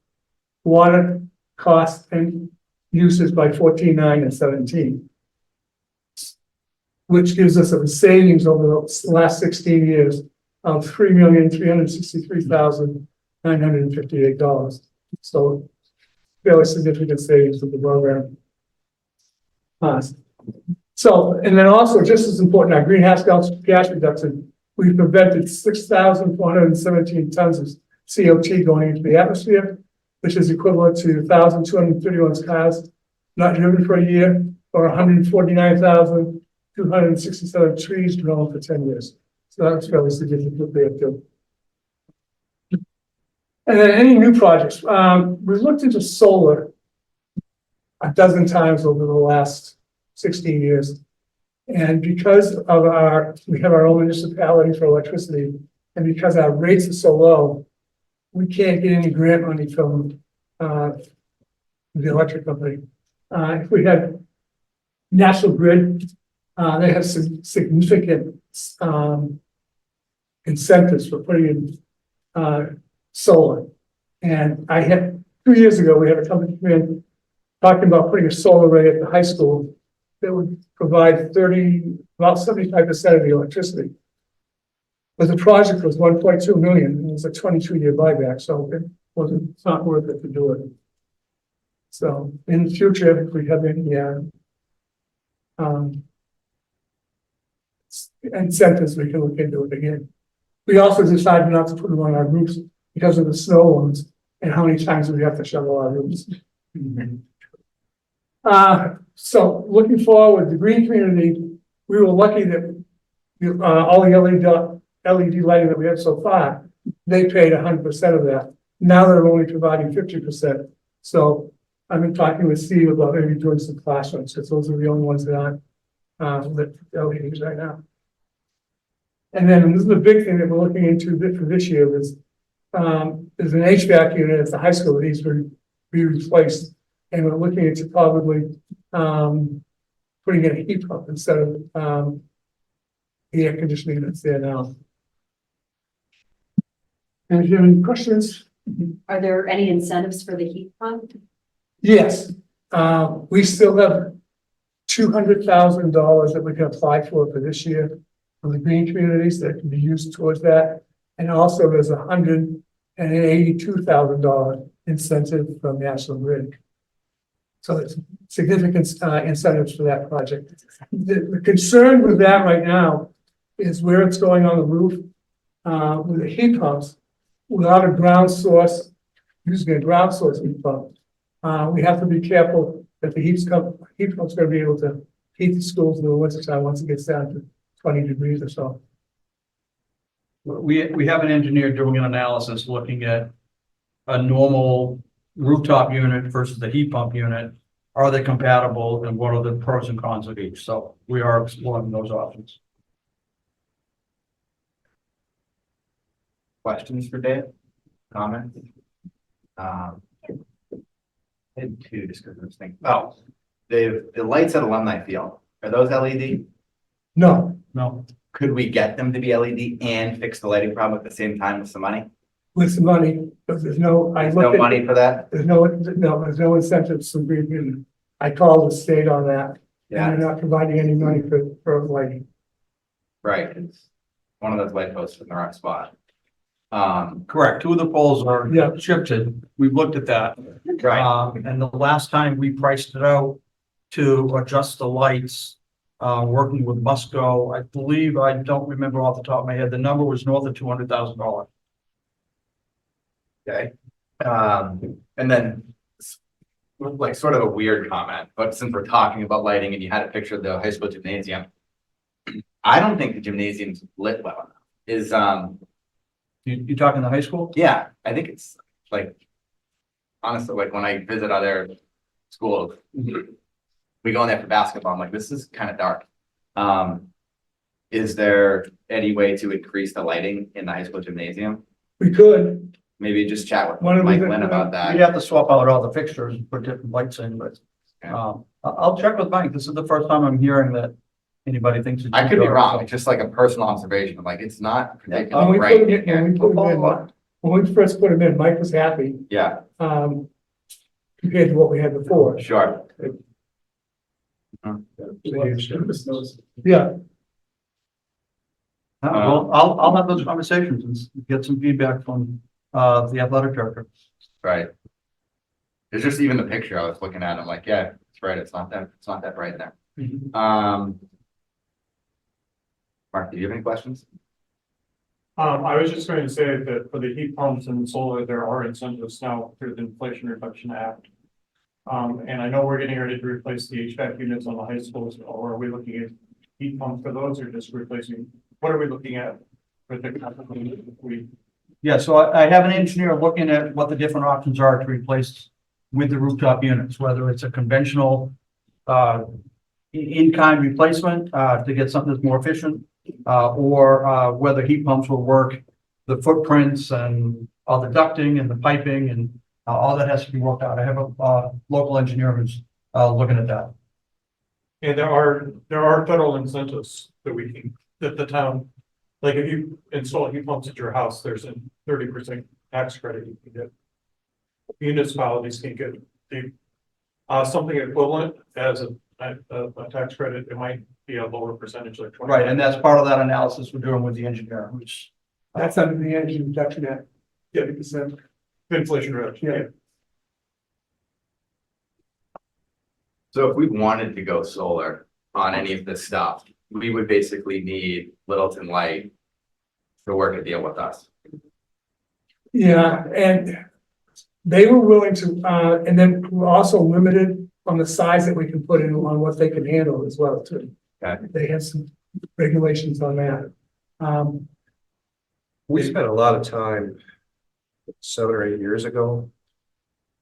Water cost and usage by 14.9 and 17. Which gives us a savings over the last 16 years of $3,363,958. So fairly significant savings with the program. So, and then also just as important, our greenhouse gas reduction, we've prevented 6,417 tons of CO2 going into the atmosphere, which is equivalent to 1,231 cars not driven for a year, or 149,267 trees grown for 10 years. So that's fairly significant there too. And then any new projects, we looked into solar a dozen times over the last 16 years. And because of we have our own municipality for electricity, and because our rates are so low, we can't get any grant money from the electric company. If we had National Grid, they have some significant incentives for putting in solar. And 2 years ago, we had a company come in talking about putting a solar array at the high school that would provide about 75% of the electricity. But the project was 1.2 million, and it was a 22-year buyback, so it's not worth it to do it. So in the future, if we have any incentives, we can look into it again. We also decided not to put them on our roofs because of the snow ones and how many times we have to shovel our roofs. So looking forward, the green community, we were lucky that all the LED lighting that we had so far, they paid 100% of that. Now they're only providing 50%. So I've been talking with Steve about maybe doing some classrooms, because those are the only ones that aren't lit LEDs right now. And then this is the big thing that we're looking into for this year is there's an HVAC unit at the high school that needs to be replaced. And we're looking into probably putting in a heat pump instead of the air conditioning that's there now. And if you have any questions? Are there any incentives for the heat pump? Yes, we still have $200,000 that we can apply for this year for the green communities that can be used towards that. And also there's $182,000 incentive from National Grid. So it's significant incentives for that project. The concern with that right now is where it's going on the roof with the heat pumps without a ground source, using a ground source heat pump. We have to be careful that the heat pump's going to be able to heat the schools in the winter time once it gets down to 20 degrees or so. we have an engineer doing an analysis looking at a normal rooftop unit versus the heat pump unit. Are they compatible and what are the pros and cons of each? So we are exploring those options. Questions for Dave? Comments? I had two, just because I was thinking, oh, the lights at Alumni Field, are those LED? No. Could we get them to be LED and fix the lighting problem at the same time with some money? With some money, but there's no, I There's looked no at, money for that? there's no incentives to be, I called the state on that. And Yeah, they're not providing any money for lighting. right. It's one of those light posts in the wrong spot. Correct. Two of the poles are Yeah. shifted. We've looked at that. Right, And the last time we priced it out to adjust the lights, working with Musco, I believe, I don't remember off the top of my head, the number was north of $200,000. okay. And then like sort of a weird comment, but since we're talking about lighting and you had a picture of the high school gymnasium, I don't think the gymnasium's lit well enough. Is, You talking the high school? yeah, I think it's like, honestly, like when I visit other schools, we go in there for basketball, I'm like, this is kind of dark. Is there any way to increase the lighting in the high school gymnasium? We could, Maybe just chat with Why don't we Mike do- Lynn about We'd that. have to swap out all the fixtures and put different lights in, but, Okay. I'll check with Mike. This is the first time I'm hearing that anybody thinks. it's I could be dark, wrong, so. it's just like a personal observation, I'm like, it's not when particularly we bright put in them in, here. when we first put them in, Mike was happy, Yeah, compared to what we had before. sure. Yeah, Well, I'll have those conversations and get some feedback from, the athletic director. Right. It's just even the picture I was looking at, I'm like, yeah, it's right, it's not that bright there. Mark, do you have any questions? I was just going to say that for the heat pumps and solar, there are incentives now through the Inflation Reduction Act. And I know we're getting ready to replace the HVAC units on the high schools, or are we looking at heat pumps for those or just replacing? What are we looking at for the, Yeah, so I have an engineer looking at what the different options are to replace with the rooftop units, whether it's a conventional in-kind replacement to get something that's more efficient, or whether heat pumps will work, the footprints and all the ducting and the piping and all that has to be worked out. I have a local engineer who's looking at that. and there are federal incentives that the town, like if you install heat pumps at your house, there's a 30% tax credit you can get. Municipalities can get something equivalent as a tax credit. It might be a lower percentage, like 20. Right, and that's part of that analysis we're doing with the engineer, who's. that's under the Energy Reduction Act, 50%. Inflation reduction, yeah. So if we wanted to go solar on any of this stuff, we would basically need Littleton Light to work a deal with us. Yeah, and they were willing to, and then we're also limited on the size that we can put in on what they can handle as well too. Okay. They have some regulations on that. We spent a lot of time 7 or 8 years ago.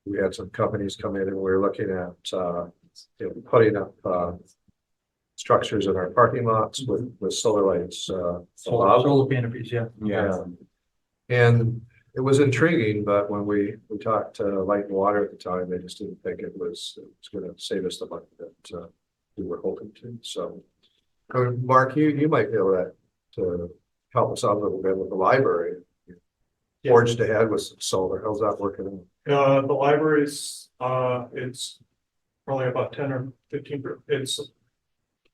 We had some companies come in and we were looking at, putting up, structures in our parking lots with solar lights, Solar canopies, yeah. Yeah. And it was intriguing, but when we talked to Light and Water at the time, they just didn't think it was gonna save us the money that we were hoping to. So, Mark, you might be able to help us out a little bit with the library. Forged ahead with some solar. How's that working? The libraries, it's probably about 10 or 15.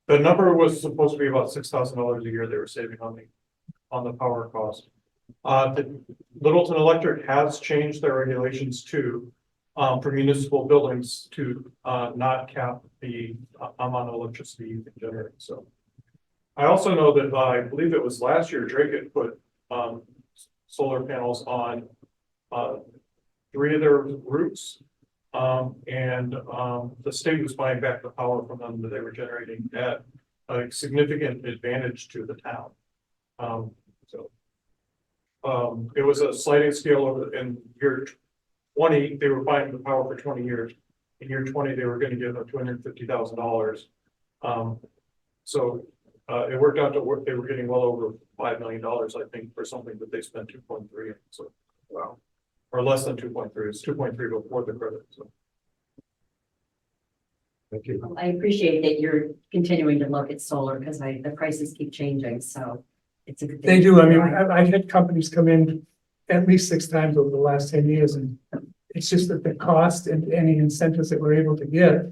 The number was supposed to be about $6,000 a year they were saving on the power cost. The Littleton Electric has changed their regulations too, for municipal buildings to not cap the amount of electricity you can generate. So I also know that I believe it was last year Drake had put solar panels on 3 of their roofs. And the state was buying back the power from them that they were generating at a significant advantage to the town. So It was a sliding scale over in year 20, they were buying the power for 20 years. In year 20, they were gonna give them $250,000. So it worked out to work, they were getting well over $5 million, I think, for something that they spent 2.3, so, wow. Or less than 2.3, it's 2.3 before the credit, so. Thank you. I appreciate that you're continuing to look at solar because the prices keep changing, so it's a good thing. They do, I mean, I've had companies come in at least 6 times over the last 10 years, and it's just that the cost and any incentives that we're able to get,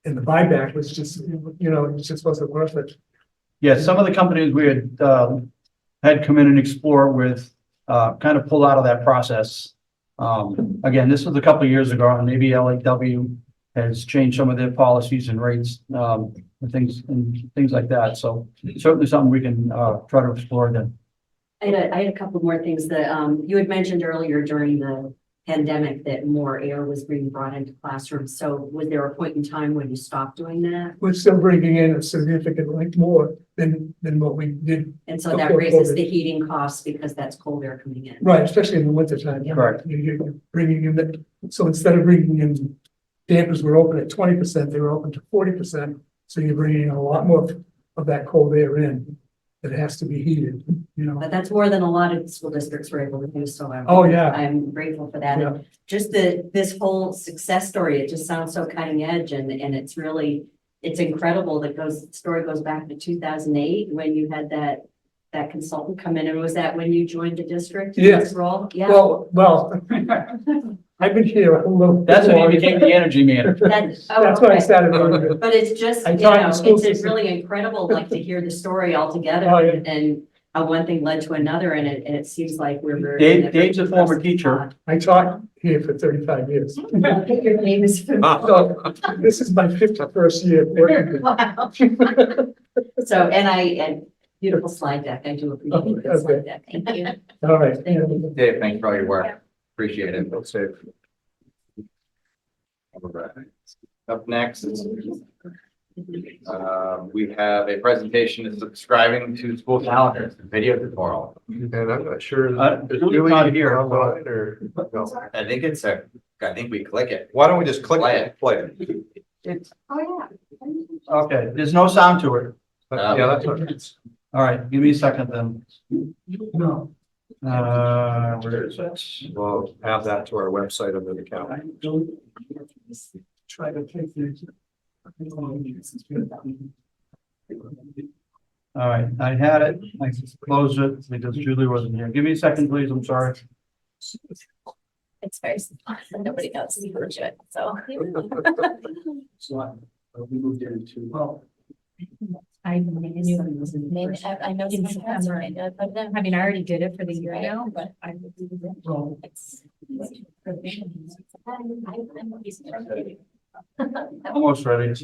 and the buyback was just, you know, it just wasn't worth it. Yeah, some of the companies we had come in and explore with, kind of pulled out of that process. Again, this was a couple of years ago, and maybe LAW has changed some of their policies and rates, and things like that. So certainly something we can, try to explore then. I had a couple more things that, you had mentioned earlier during the pandemic that more air was being brought into classrooms. So was there a point in time when you stopped doing that? We're still bringing in a significantly more than what we did. And so that Before raises COVID. the heating costs because that's cold air coming in. Right, especially in the winter time. Correct. You're bringing in that, so instead of bringing in dampers were open at 20%, they were open to 40%. So you're bringing a lot more of that cold air in that has to be heated, you know. But that's more than a lot of school districts were able to do, so Oh, yeah. I'm grateful for that. Yeah. And just this whole success story, it just sounds so cutting edge and it's really, it's incredible that story goes back to 2008 when you had that consultant come in, and was that when you joined the district? in Yes. this role? Yeah. Well, I've been here a little. That's when you became the energy man. That's That's when I started running it. But it's just, I you taught in know, school it's system. really incredible, like to hear the story all together Oh, yeah. and how one thing led to another, and it seems like we're very. in Dave's a former good teacher. spot. I taught here for 35 years. Your name is. So this is my 51st year working. Wow. So, and beautiful slide deck. I do appreciate the slide deck. Thank you. All right. Thank you. Dave, thanks for all your work. Appreciate it. Let's say, All right. Up next, we have a presentation of subscribing to school calendars, video tutorial. and I'm not sure. Julie's not here. Online or, no. I think I think we click it. Why don't we just click Play it, play it? Okay, there's no sound to it. Yeah, that's okay. All right, give me a second then. No. Where is it? We'll add that to our website under the calendar. Try to take this. All right, I had it. I closed it because Julie wasn't here. Give me a second, please. I'm sorry. It's very simple, and nobody knows you do it, so. So we moved into. Well, I knew it was in Maybe, I know in it's September. I mean, I already did it for the year now, but I would do it. Well, It's. almost ready.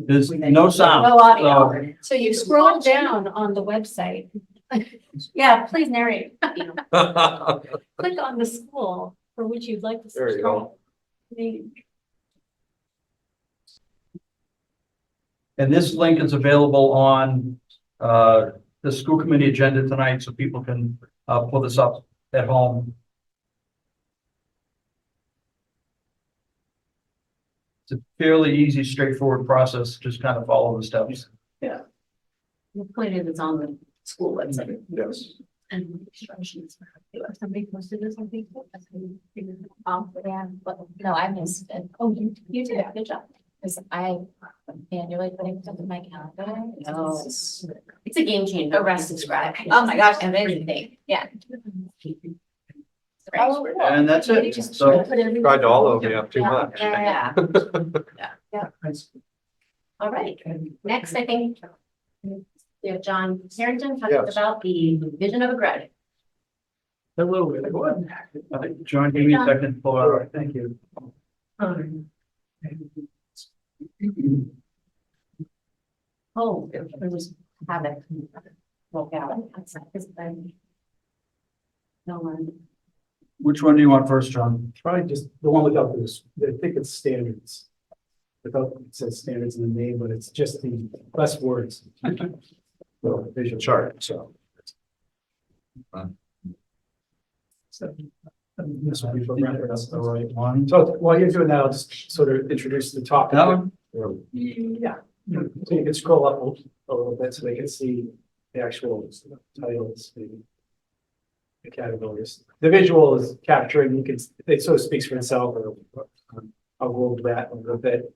There's no sound. No audio. so- So you scroll down on the website. Yeah, please narrate. Click on the school for which you'd like to There you go. subscribe. And this link is available on the school committee agenda tonight, so people can pull this up at home. It's a fairly easy, straightforward process, just kind of follow the steps. The point is, it's on the school website. Yes. And instructions. Somebody posted this on Facebook. Yeah, but no, I missed it. Oh, You did a good job. Cause I manually putting stuff in my calendar. No, it's a game changer. Arrest subscribe. Oh my gosh, everything. Yeah. Oh, And that's it. So Tried to all of you up too much. Yeah. All right, next, I think we have John Harrington talking Yes. about the vision of a graduate. Hello, everyone. I think John, give me a second. Pull out. Thank you. Oh, there was havoc. look out. No one. Which one do you want first, John? Probably just the one without this, I think it's standards. Without, it says standards in the name, but it's just the less words. Well, visual chart, so. So, this will be for reference, the right one. So while you're doing that, I'll just sort of introduce the topic. That one? Yeah, so you can scroll up a little bit so they can see the actual titles, maybe. The categories. The visual is capturing, you can, it sort of speaks for itself, or I'll go over that a little bit.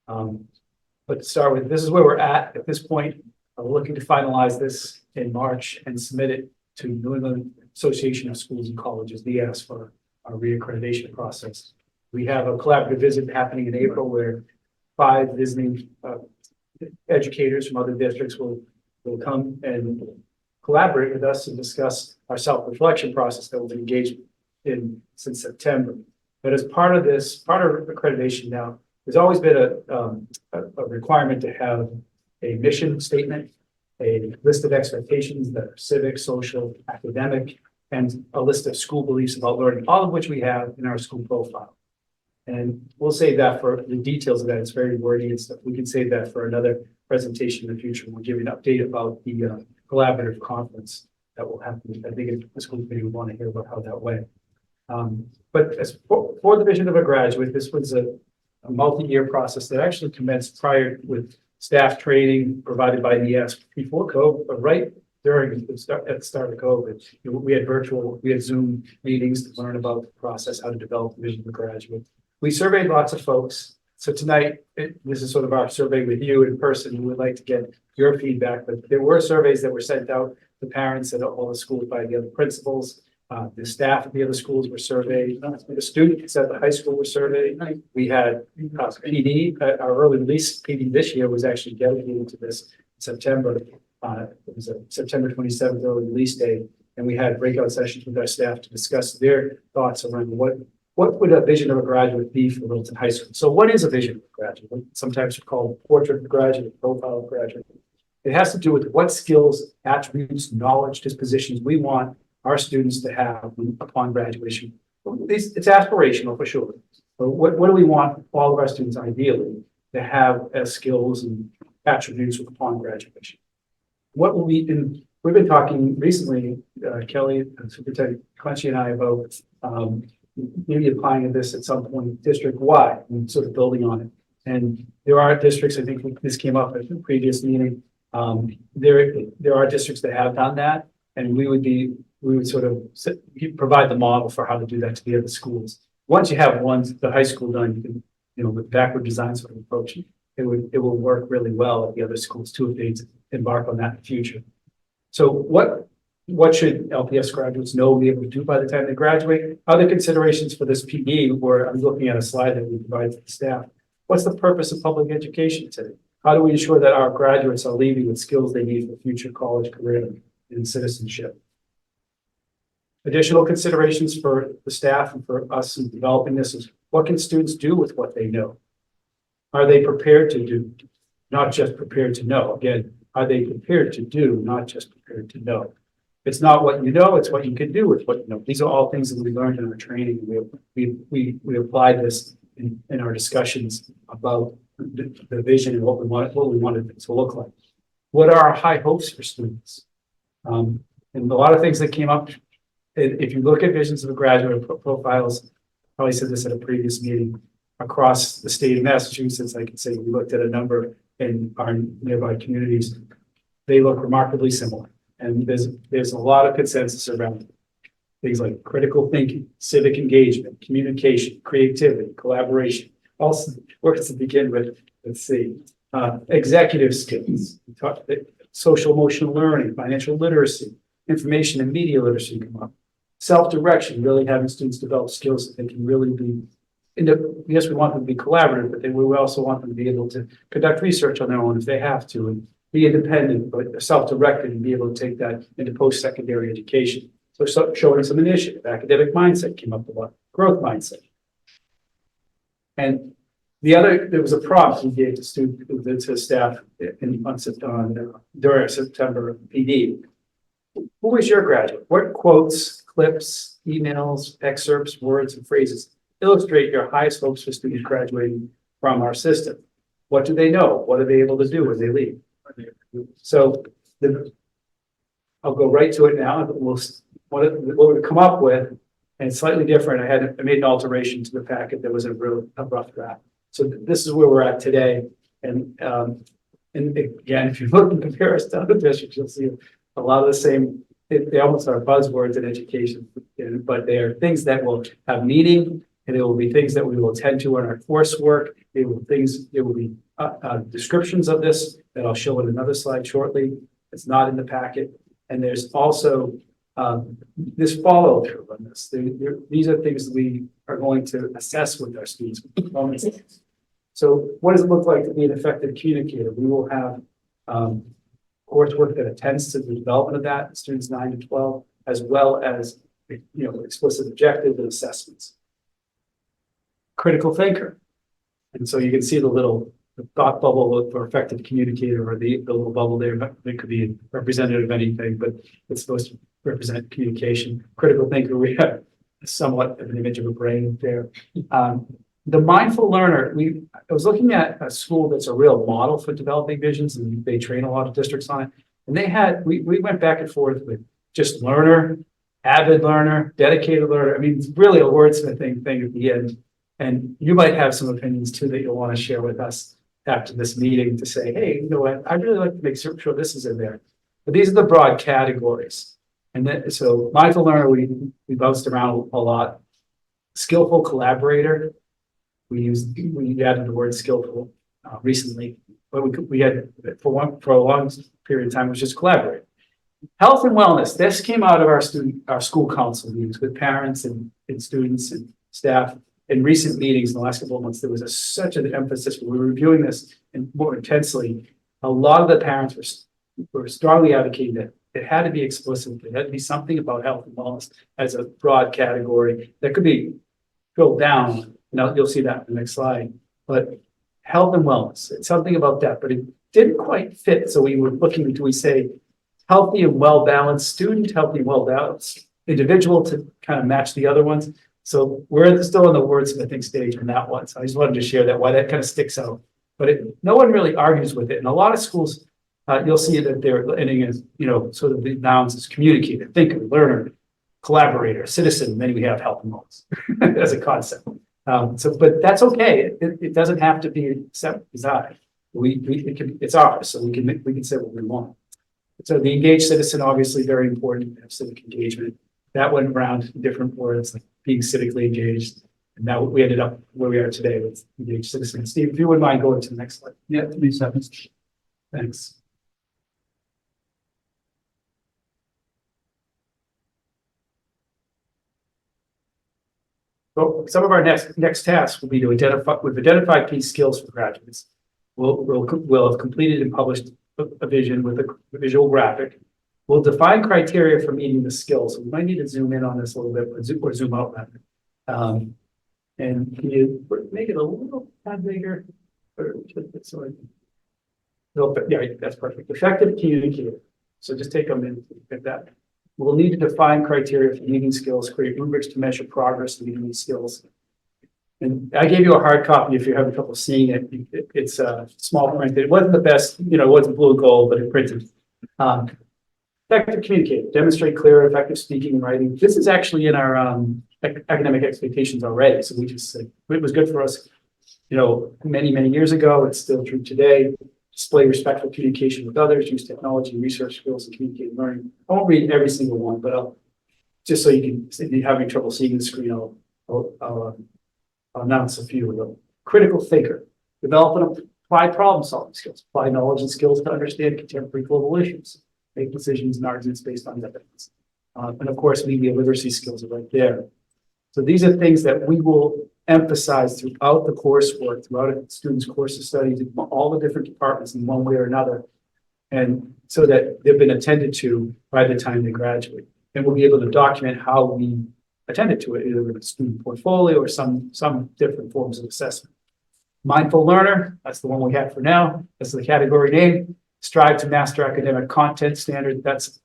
But to start with, this is where we're at this point. We're looking to finalize this in March and submit it to New England Association of Schools and Colleges, NEAS, for our reaccreditation process. We have a collaborative visit happening in April where 5 visiting educators from other districts will come and collaborate with us and discuss our self-reflection process that we've been engaged in since September. But as part of this, part of accreditation now, there's always been a requirement to have a mission statement, a list of expectations that are civic, social, academic, and a list of school beliefs about learning, all of which we have in our school profile. And we'll save that for the details of that. It's very wordy and stuff. We can save that for another presentation in the future. We'll give you an update about the collaborative conference that will happen. I think the school committee would want to hear about how that went. But as for the vision of a graduate, this was a multi-year process that actually commenced prior with staff training provided by NEAS before COVID, but right during the start, at the start of COVID. We had Zoom meetings to learn about the process, how to develop the vision of a graduate. We surveyed lots of folks. So tonight, this is sort of our survey with you in person. We would like to get your feedback, but there were surveys that were sent out to parents at all the schools by the other principals. The staff at the other schools were surveyed. The students at the high school were surveyed. We had PD, our early release PD this year was actually dedicated to this in September. It was a September 27th early release day. And we had breakout sessions with our staff to discuss their thoughts around what would a vision of a graduate be for Littleton High School? So what is a vision of a graduate? Sometimes called portrait of a graduate, profile of a graduate. It has to do with what skills, attributes, knowledge, dispositions we want our students to have upon graduation. It's aspirational for sure. But what do we want all of our students ideally to have as skills and attributes upon graduation? What will we, and we've been talking recently, Kelly, Superintendent Clenchey and I, about maybe applying this at some point district-wide and sort of building on it. And there are districts, I think this came up at the previous meeting, there are districts that have done that, and we would sort of provide the model for how to do that to the other schools. Once you have the high school done, you can, with backward design sort of approach, it will work really well at the other schools too if they embark on that in the future. So what should LPS graduates know and be able to do by the time they graduate? Other considerations for this PD, where I'm looking at a slide that we provided to the staff. What's the purpose of public education today? How do we ensure that our graduates are leaving with skills they need for future college career and citizenship? Additional considerations for the staff and for us in developing this is what can students do with what they know? Are they prepared to do, not just prepared to know? Again, are they prepared to do, not just prepared to know? It's not what you know, it's what you can do with what you know. These are all things that we learned in our training. We applied this in our discussions about the vision and what we wanted it to look like. What are our high hopes for students? And a lot of things that came up, if you look at visions of the graduate profiles, probably said this at a previous meeting, across the state of Massachusetts, I can say we looked at a number in our nearby communities. They look remarkably similar. And there's a lot of consensus around things like critical thinking, civic engagement, communication, creativity, collaboration. Also, words to begin with, let's see, executive skills, social emotional learning, financial literacy, information and media literacy come up. Self-direction, really having students develop skills that they can really be, yes, we want them to be collaborative, but we also want them to be able to conduct research on their own if they have to, and be independent, but self-directed, and be able to take that into post-secondary education. So showing some initiative, academic mindset came up a lot, growth mindset. And there was a prompt we gave to students, to staff during September PD. who was your graduate? What quotes, clips, emails, excerpts, words, and phrases illustrate your highest hopes for students graduating from our system? What do they know? What are they able to do when they leave? So I'll go right to it now. What we've come up with, and it's slightly different. I made an alteration to the packet that was a rough draft. So this is where we're at today. And again, if you look and compare us to other districts, you'll see a lot of the same. They almost are buzzwords in education, but they are things that will have meaning, and it will be things that we will attend to in our coursework. There will be descriptions of this that I'll show in another slide shortly. It's not in the packet. And there's also this follow through on this. These are things that we are going to assess with our students. So what does it look like to be an effective communicator? We will have coursework that attends to the development of that, students 9 to 12, as well as explicit objectives and assessments. Critical thinker. And so you can see the thought bubble for effective communicator, or the little bubble there. It could be representative of anything, but it's supposed to represent communication. Critical thinker, we have somewhat of an image of a brain there. The mindful learner, I was looking at a school that's a real model for developing visions, and they train a lot of districts on it. And we went back and forth with just learner, avid learner, dedicated learner. I mean, it's really a wordsmithing thing at the end. And you might have some opinions too that you'll want to share with us after this meeting to say, hey, you know what, I'd really like to make sure this is in there. But these are the broad categories. And then, so mindful learner, we bounced around a lot. Skillful collaborator. We added the word skillful recently, but we had for a long period of time, it was just collaborate. Health and wellness. This came out of our school council meetings with parents and students and staff. In recent meetings in the last couple of months, there was such an emphasis. We were reviewing this and more intensely. A lot of the parents were strongly advocating that it had to be explicit. There had to be something about health and wellness as a broad category that could be filled down. Now you'll see that in the next slide. But health and wellness, it's something about that, but it didn't quite fit. So we were looking, do we say healthy and well-balanced student, healthy and well-balanced individual to kind of match the other ones? So we're still in the wordsmithing stage on that one. So I just wanted to share that, why that kind of sticks out. But no one really argues with it. And a lot of schools, you'll see that they're ending as, sort of the nouns as communicator, thinker, learner, collaborator, citizen. Then we have health and wellness as a concept. But that's okay. It doesn't have to be designed. It's ours, so we can say what we want. So the engaged citizen, obviously very important to have civic engagement. That went around different words like being civically engaged. And now we ended up where we are today with engaged citizens. Steve, if you wouldn't mind going to the next slide. Yeah, 3 seconds. Thanks. So some of our next tasks will be to identify key skills for graduates. We'll have completed and published a vision with a visual graphic. We'll define criteria for meeting the skills. So we might need to zoom in on this a little bit, or zoom out rather. And can you make it a little tad bigger? Sorry. No, but yeah, that's perfect. Effective communicator. So just take a minute to get that. We'll need to define criteria for meeting skills, create rubrics to measure progress in meeting these skills. And I gave you a hard copy if you're having trouble seeing it. It's a small print. It wasn't the best, it wasn't blue and gold, but it printed. Effective communicator, demonstrate clear, effective speaking and writing. This is actually in our academic expectations already. So we just said it was good for us, many, many years ago. It's still true today. Display respectful communication with others, use technology, research skills, and communicate and learning. I won't read every single one, but I'll just so you can, if you're having trouble seeing the screen, I'll announce a few of them. Critical thinker, develop and apply problem solving skills, apply knowledge and skills to understand contemporary global issues, make decisions and arguments based on evidence. And of course, media literacy skills are right there. So these are things that we will emphasize throughout the coursework, throughout a student's course of studies, in all the different departments in one way or another. And so that they've been attended to by the time they graduate. And we'll be able to document how we attended to it, either with a student portfolio or some different forms of assessment. Mindful learner, that's the one we have for now. That's the category name. Strive to master academic content standard. That's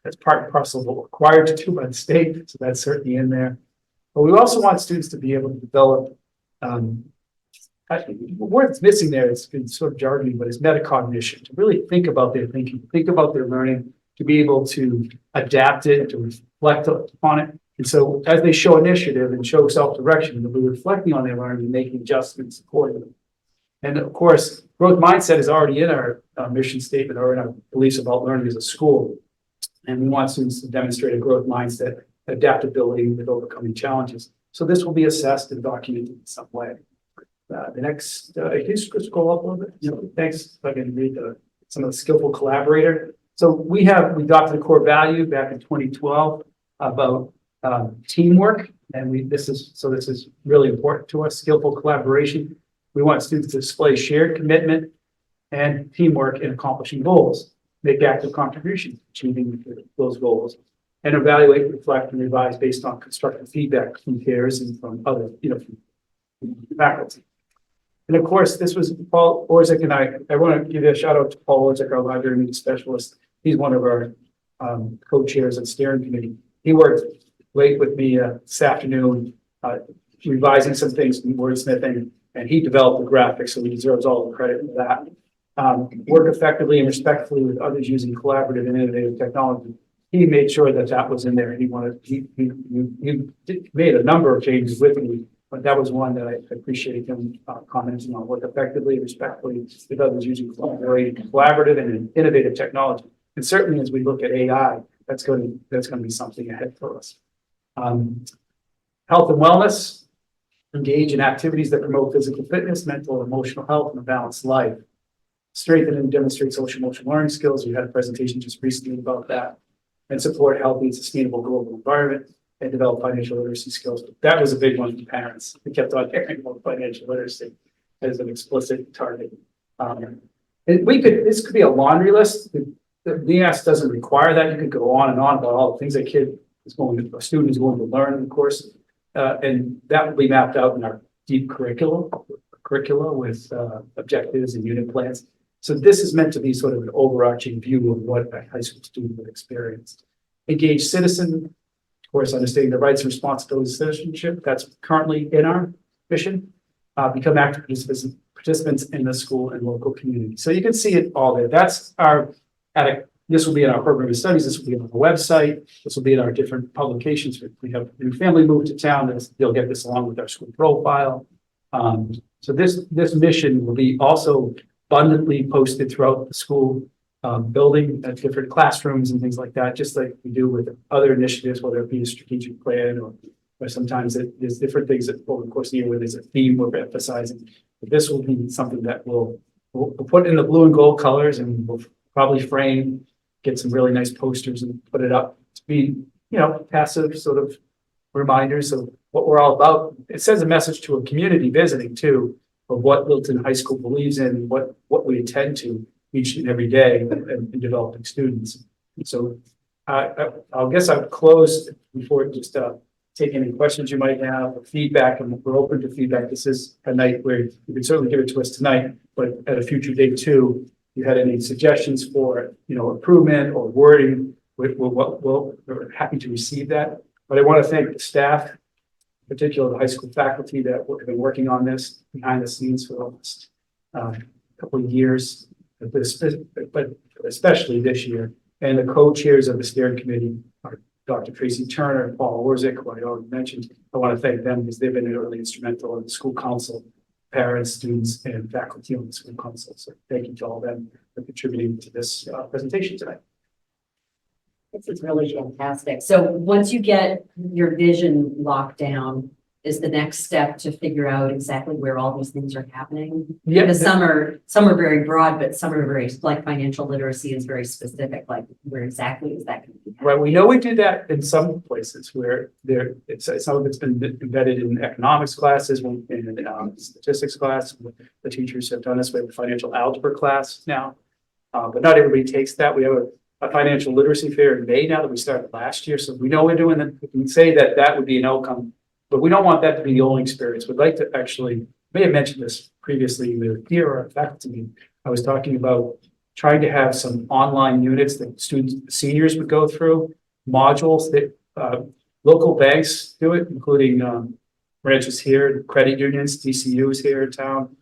That's part and parcel of what we're required to do by the state, so that's certainly in there. But we also want students to be able to develop, the word that's missing there is sort of jargony, but it's metacognition, to really think about their thinking, think about their learning, to be able to adapt it, to reflect upon it. And so as they show initiative and show self-direction, they'll be reflecting on their learning and making adjustments accordingly. And of course, growth mindset is already in our mission statement or in our beliefs about learning as a school. And we want students to demonstrate a growth mindset, adaptability with overcoming challenges. So this will be assessed and documented in some way. The next, can you scroll up a little bit? Yeah. Thanks. If I can read some of the skillful collaborator. So we adopted a core value back in 2012 about teamwork. And this is really important to us, skillful collaboration. We want students to display shared commitment and teamwork in accomplishing goals, make active contributions, achieving those goals, and evaluate, reflect, and revise based on constructive feedback from peers and from other, from faculty. And of course, this was Paul Orzik, and I want to give you a shout out to Paul Orzik, our library media specialist. He's one of our co-chairs and steering committee. He worked late with me this afternoon, revising some things in wordsmithing, and he developed the graphics, so he deserves all the credit for that. Work effectively and respectfully with others using collaborative and innovative technology. He made sure that that was in there. He made a number of changes with me, but that was one that I appreciated him commenting on. Work effectively and respectfully with others using collaborative and innovative technology. And certainly as we look at AI, that's going to be something ahead for us. Health and wellness, engage in activities that promote physical fitness, mental and emotional health, and a balanced life. Strengthen and demonstrate social emotional learning skills. We had a presentation just recently about that. And support healthy and sustainable global environment and develop financial literacy skills. That was a big one for parents. We kept on hearing about financial literacy as an explicit target. And this could be a laundry list. The NEAS doesn't require that. You could go on and on about all the things a student is going to learn in the course. And that will be mapped out in our deep curricula with objectives and unit plans. So this is meant to be sort of an overarching view of what a high school student would experience. Engage citizen, of course, understanding the rights and responsibilities of citizenship. That's currently in our mission. Become active participants in the school and local community. So you can see it all there. That's this will be in our program of studies. This will be on the website. This will be in our different publications. We have a new family moved to town. They'll get this along with our school profile. So this mission will be also abundantly posted throughout the school building at different classrooms and things like that, just like we do with other initiatives, whether it be a strategic plan or sometimes there's different things that over the course of the year where there's a theme we're emphasizing. But this will be something that we'll put in the blue and gold colors, and we'll probably frame, get some really nice posters and put it up to be, passive sort of reminders of what we're all about. It sends a message to a community visiting too, of what Littleton High School believes in, what we intend to each and every day in developing students. So I guess I'll close before just take any questions you might have or feedback, and we're open to feedback. This is a night where you can certainly give it to us tonight, but at a future date too, if you had any suggestions for improvement or wording, we're happy to receive that. But I want to thank the staff, particularly the high school faculty that have been working on this behind the scenes for the last couple of years, but especially this year. And the co-chairs of the steering committee are Dr. Tracy Turner and Paul Orzik, who I already mentioned. I want to thank them because they've been really instrumental in the school council, parents, students, and faculty on the school council. So thank you to all of them for contributing to this presentation tonight. This is really fantastic. So once you get your vision locked down, is the next step to figure out exactly where all these things are happening? Yeah, because some are very broad, but some are very, like financial literacy is very specific, like where exactly is that going to be happening? Right, we know we do that in some places where some of it's been embedded in economics classes, in statistics class. The teachers have done this with financial algebra class now, but not everybody takes that. We have a financial literacy fair in May now that we started last year, so we know we're doing that. We can say that would be an outcome, but we don't want that to be the only experience. We'd like to actually, may have mentioned this previously either here or at faculty meeting. I was talking about trying to have some online units that students, seniors would go through, modules that, local banks do it, including, branches here, credit unions, DCU is here in town.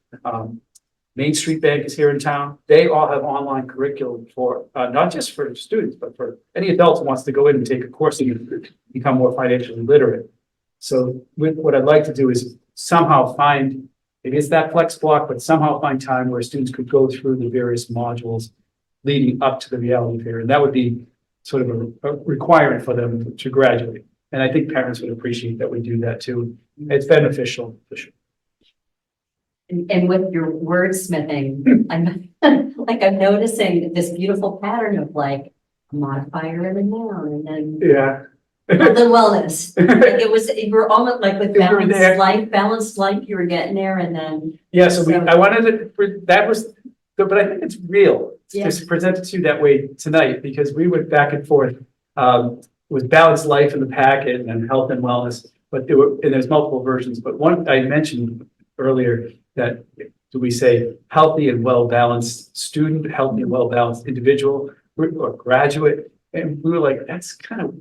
Main Street Bank is here in town. They all have online curriculum for, not just for students, but for any adult who wants to go in and take a course and become more financially literate. So what I'd like to do is somehow find, it is that flex block, but somehow find time where students could go through the various modules leading up to the reality fair. And that would be sort of a requirement for them to graduate. And I think parents would appreciate that we do that too. It's beneficial for sure. And with your wordsmithing, I'm like, I'm noticing this beautiful pattern of like a modifier and a noun and then Yeah. the wellness. Like it was, you were almost like with You were there. balanced life, you were getting there and then. Yeah, so So- I wanted to, that was, but I think it's real. Yeah. Just present it to you that way tonight, because we went back and forth. With balanced life in the packet and then health and wellness, but there were, and there's multiple versions, but one I mentioned earlier that, do we say healthy and well-balanced student, healthy and well-balanced individual, or graduate? And we were like, that's kind of,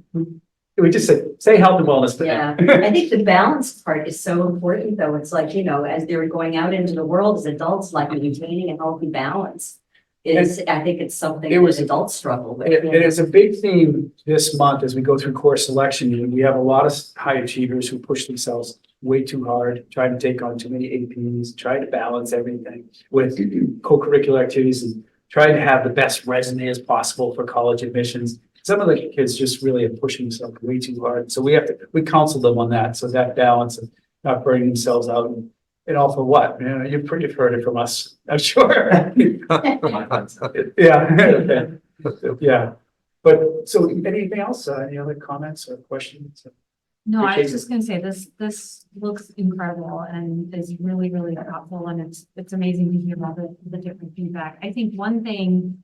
we just said, say health and wellness. Yeah, I think the balance part is so important though. It's like, you know, as they're going out into the world as adults, like maintaining a healthy balance is, I think it's something It was- that adults struggle with. It is a big theme this month as we go through course selection. And we have a lot of high achievers who push themselves way too hard, trying to take on too many APs, trying to balance everything with co-curricular activities and trying to have the best resume as possible for college admissions. Some of the kids just really are pushing themselves way too hard. So we counsel them on that. So that balance of not burning themselves out and all for what? You know, you've heard it from us, I'm sure. Yeah. Yeah. But so anything else? Any other comments or questions? No, I was Appreciate just gonna say, this looks incredible and is really, really thoughtful, and it's amazing to hear about the different feedback. I think one thing,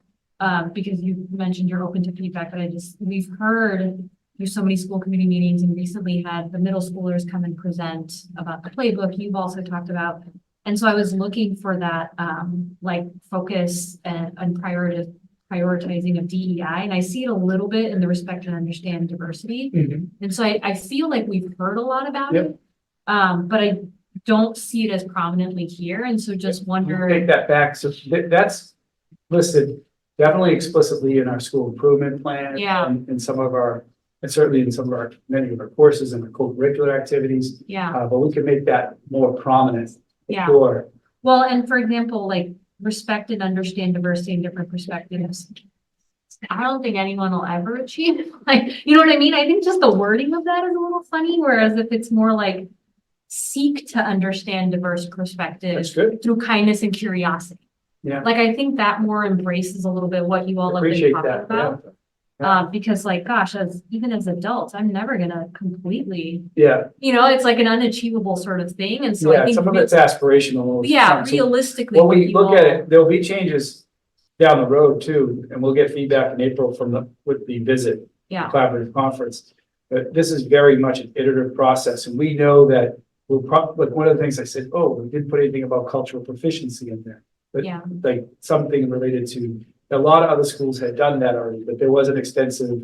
because you mentioned you're open to feedback, but we've heard there's so many school committee meetings and recently had the middle schoolers come and present about the playbook you've also talked about. And so I was looking for that, like focus and prioritizing of DEI, and I see it a little bit in the respect and understand diversity. Mhm. And so I feel like we've heard a lot about Yep. it. But I don't see it as prominently here, and so just Take wonder, that back. So that's listed definitely explicitly in our school improvement plan. Yeah. And in some of our, and certainly in some of our, many of our courses and our co-curricular activities. yeah, But we can make that more prominent. yeah. Sure. Well, and for example, like respect and understand diversity and different perspectives. I don't think anyone will ever achieve, like, you know what I mean? I think just the wording of that is a little funny, whereas if it's more like seek to understand diverse That's perspectives good. through kindness and curiosity. Yeah. Like, I think that more embraces a little bit what you all have been Appreciate talking that. about. Because like, gosh, even as adults, I'm never gonna completely, Yeah. it's like an unachievable sort of thing, and so I Yeah. think. Some of it's aspirational. Yeah, So realistically. when we you look at all- it, there'll be changes down the road too, and we'll get feedback in April with the visit. Yeah, Collaborative conference. But this is very much an iterative process, and we know that like one of the things I said, oh, we didn't put anything about cultural proficiency in there. But yeah, like something related to, a lot of other schools had done that already, but there was an extensive,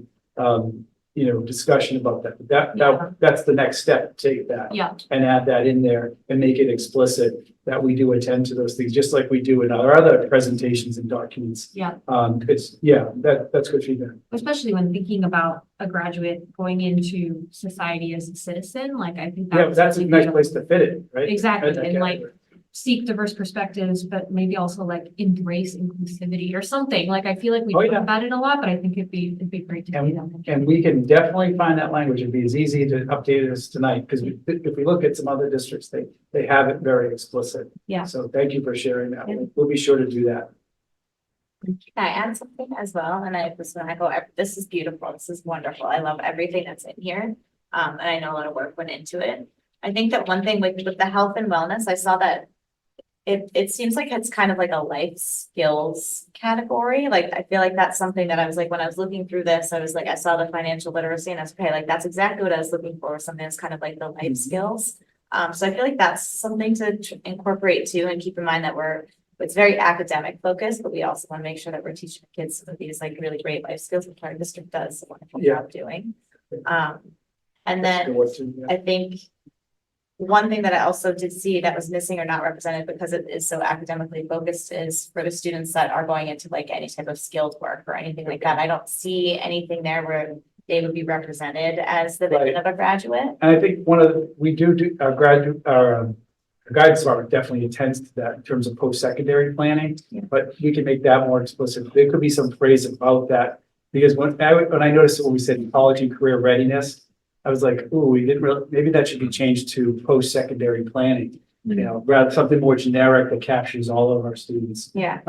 discussion about that. Yeah. That's the next step, take that. yeah, And add that in there and make it explicit that we do attend to those things, just like we do in our other presentations and documents. yeah. That's good feedback. Especially when thinking about a graduate going into society as a citizen, like I think. Yeah, was that's a something nice that- place to fit it, right? Exactly, That and like category. seek diverse perspectives, but maybe also like embrace inclusivity or something. Like, I feel like we Oh, talk yeah. about it a lot, but I think it'd be great to see them. And we can definitely find that language. It'd be as easy to update it as tonight, because if we look at some other districts, they have it very explicit. Yeah. So thank you for sharing that. Yeah. We'll be sure to do that. Can I add something as well? And I just want to echo, this is beautiful. This is wonderful. I love everything that's in here. And I know a lot of work went into it. I think that one thing with the health and wellness, I saw that it seems like it's kind of like a life skills category. Like, I feel like that's something that I was like, when I was looking through this, I was like, I saw the financial literacy and I was, okay, like, that's exactly what I was looking for, something that's kind of like the life skills. So I feel like that's something to incorporate too, and keep in mind that we're It's very academic focused, but we also want to make sure that we're teaching the kids some of these like really great life skills, which our district does a wonderful job doing. And then I think one thing that I also did see that was missing or not represented because it is so academically focused is for the students that are going into like any type of skilled work or anything like that. I don't see anything there where they would be represented as the vision of a graduate. And I think we do our graduate, our guidance department definitely attends to that in terms of post-secondary planning, but we can make that more explicit. There could be some phrase about that, because when I noticed it when we said college and career readiness, I was like, ooh, we didn't really, maybe that should be changed to post-secondary planning. You know, rather something more generic that captures all of our students. Yeah.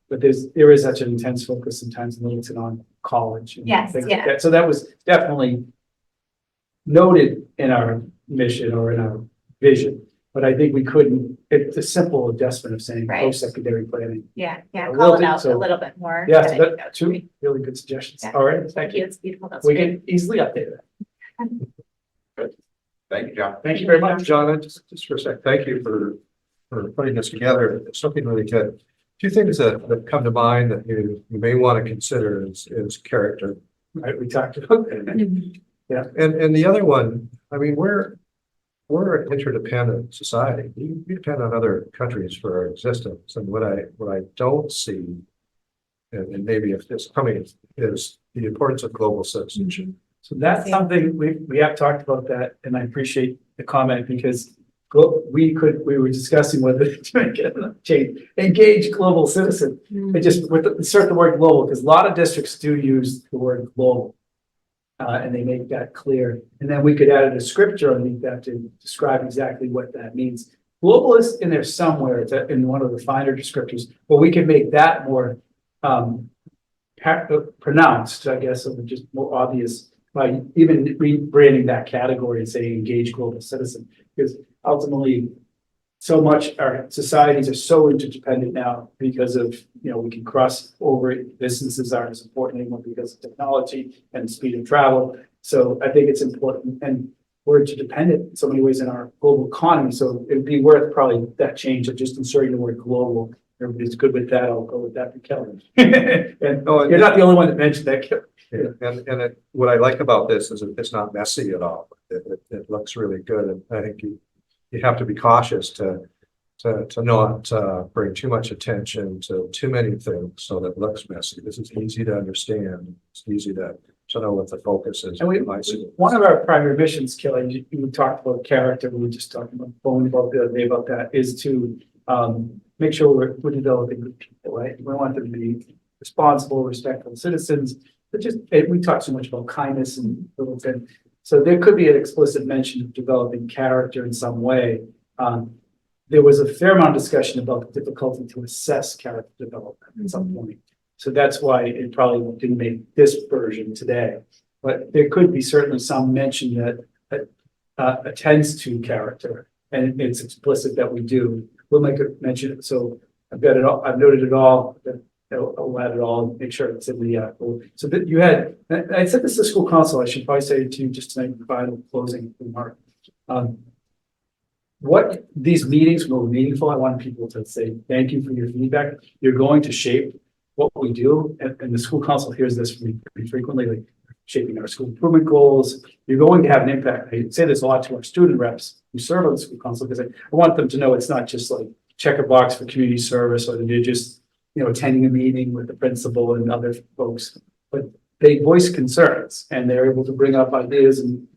But there is such an intense focus sometimes in Littleton on college. And Yes, things like yeah. that. So that was definitely noted in our mission or in our vision. But I think we couldn't, it's a simple adjustment of saying Right. post-secondary planning. Yeah, I call will it do out so. a little bit more. Yes, but I think but that's two great. really good suggestions. Yeah. All right, Thank you, it's beautiful. That's We great. can easily update that. Thank you, John. Thank you very much. John, just for a sec, thank you for putting this together. It's something really good. Two things that come to mind that you may want to consider is character. Right, we talked about that. Yeah, and the other one, I mean, we're an interdependent society. We depend on other countries for our existence. And what I don't see, and maybe if it's coming, is the importance of global citizenship. So that's something we have talked about that, and I appreciate the comment because we were discussing whether to make it change, engage global citizen. It just insert the word global because a lot of districts do use the word global. And they make that clear. And then we could add a descriptor underneath that to describe exactly what that means. Global is in there somewhere, it's in one of the finer descriptors, but we can make that more pronounced, I guess, or just more obvious by even rebranding that category and saying engage global citizen. Because ultimately, so much our societies are so interdependent now because of, we can cross over distances aren't as important anymore because of technology and speed of travel. So I think it's important, and we're interdependent in so many ways in our global economy. So it'd be worth probably that change of just inserting the word global. Everybody's good with that. I'll go with that for Kelly. And you're not the only one that mentioned that, Kelly. And what I like about this is it's not messy at all. It looks really good. And I think you have to be cautious to not bring too much attention to too many things so that it looks messy. This is easy to understand. It's easy to know what the focus is. And one of our primary missions, Kelly, you talked about character. We were just talking about phone about the other day about that, is to make sure we're developing good people, right? We want them to be responsible, respectful citizens. But we talk so much about kindness and so there could be an explicit mention of developing character in some way. There was a fair amount of discussion about the difficulty to assess character development at some point. So that's why it probably didn't make this version today. But there could be certainly some mention that attends to character, and it's explicit that we do. We'll make a mention. So I've got it all. I've noted it all. I'll add it all and make sure it's in the so that you had. I said this to school council. I should probably say it to you just to make the final closing remark. What these meetings were meaningful. I want people to say thank you for your feedback. You're going to shape what we do, and the school council hears this from me pretty frequently, like shaping our school improvement goals. You're going to have an impact. I say this a lot to our student reps who serve on the school council because I want them to know it's not just like check a box for community service or that you're just attending a meeting with the principal and other folks, but they voice concerns and they're able to bring up ideas and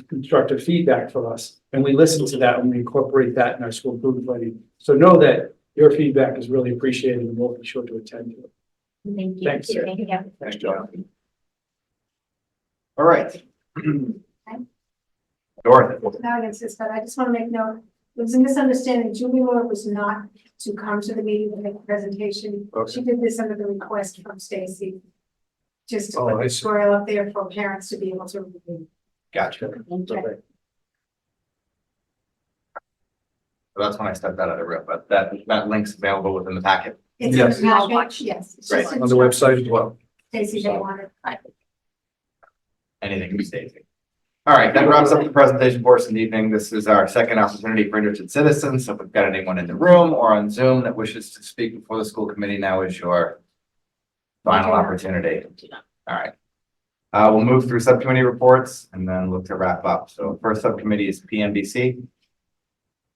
constructive feedback for us. And we listen to that and we incorporate that in our school improvement planning. So know that your feedback is really appreciated and we'll be sure to attend to it. Thank you. Thanks, sir. Thank you. Thanks, John. All right. Dorothy. Now against this, but I just want to make note, it was a misunderstanding. Julie Moore was not to come to the meeting and make a presentation. Okay. She did this under the request from Stacy. Just to Oh, put I the see. tutorial up there for parents to be able to review. Gotcha. Okay. So that's when I stepped out of the room, but that link's available within the packet. It's Yes. in the package, yes. It's Right. just On the website as well. Stacy, they wanted. Anything from Stacy. All right, that wraps up the presentation portion of the evening. This is our second opportunity for interested citizens. So if we've got anyone in the room or on Zoom that wishes to speak before the school committee, now is your final opportunity. All right. We'll move through subcommittee reports and then look to wrap up. So first subcommittee is PMBC.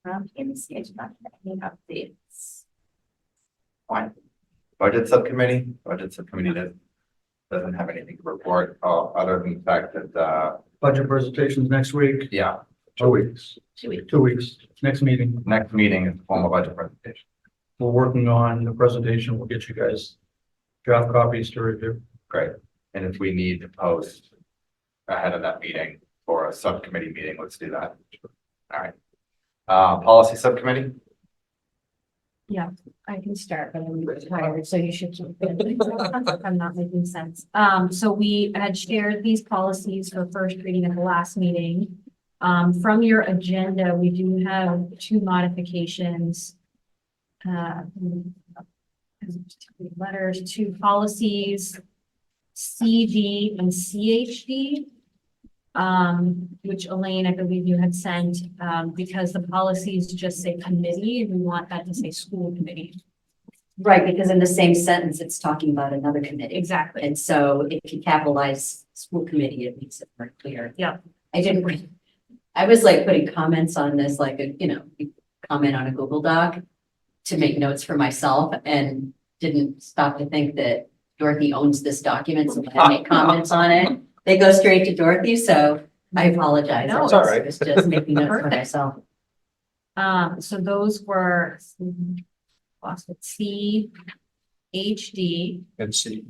PMC, I do not have any updates. Fine. Budget subcommittee. Budget subcommittee doesn't have anything to report, other than the fact that, Budget presentations next week, yeah, 2 weeks. 2 weeks. 2 weeks, next meeting. next meeting is the formal budget presentation. We're working on the presentation. We'll get you guys draft copies to review. Great. And if we need to post ahead of that meeting for a subcommittee meeting, let's do that. All right. Policy subcommittee. I can start, but I'm tired, so you should. I'm not making sense. So we had shared these policies for first reading at the last meeting. From your agenda, we do have 2 modifications. Letters to policies CD and CHD. Which Elaine, I believe you had sent, because the policies just say committee, we want that to say school committee. Right, because in the same sentence, it's talking about another committee. Exactly. And so if you capitalize school committee, it makes it more clear. Yeah. I was like putting comments on this, like, you comment on a Google Doc to make notes for myself and didn't stop to think that Dorothy owns this document, so when I make comments on it, they go straight to Dorothy, so I apologize. No, it's all right. I was just making notes for Perfect. myself. So those were lost it, C, HD, And see.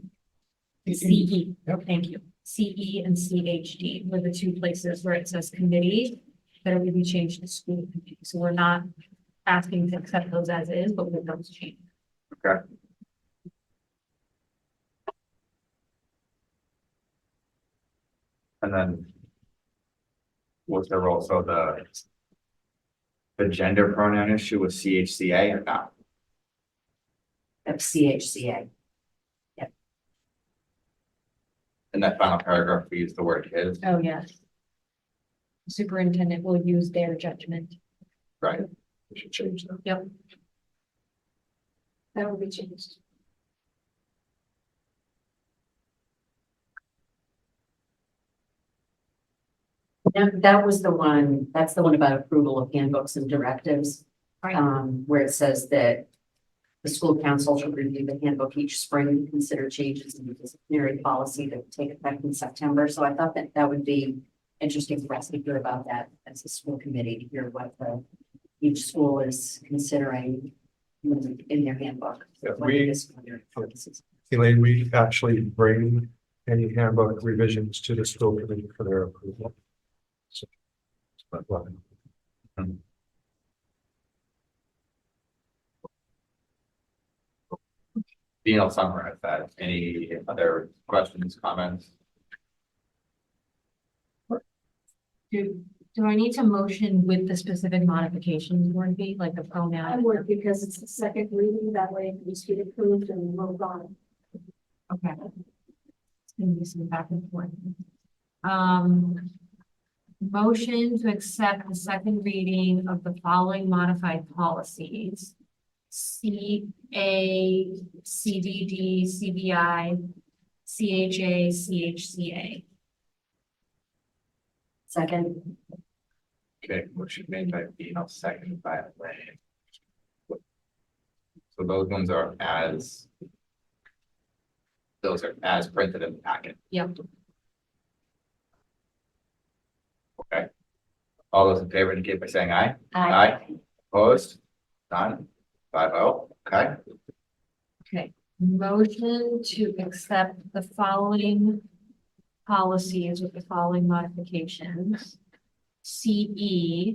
CE. Yep. Thank you. CE and CHD were the 2 places where it says committee that would be changed to school committee. So we're not asking to accept those as is, but with those changes. Okay. And then what's the role? So the gender pronoun issue was CHCA or not? Of CHCA. In that final paragraph, we use the word his, Oh, yes. Superintendent will use their judgment. right? We should change that. Yep. That will be changed. That was the one, that's the one about approval of handbooks and directives. Right. Where it says that the school council should review the handbook each spring and consider changes in the disciplinary policy that would take effect in September. So I thought that that would be interesting for us to hear about that as a school committee, to hear what each school is considering in their handbook. Yeah, what the disciplinary policies. Elaine, we actually bring any handbook revisions to the school committee for their approval. So, but, well, Dean will summarize that. Any other questions, comments? Do I need to motion with the specific modifications, Dorothy, like the I pronoun? would, because it's the second reading, that way it needs to be approved and moved on. Okay. It's gonna be some back and forth. Motion to accept the second reading of the following modified policies. CA, CDD, CBI, CHA, CHCA. Second, Okay, motion made by Dean, I'll second by Elaine. So those ones are those are as printed in the packet. Yep. Okay. All those in favor indicate by saying aye. Aye. Opposed? None? 5-0, okay. Okay, motion to accept the following policies with the following modifications. CE,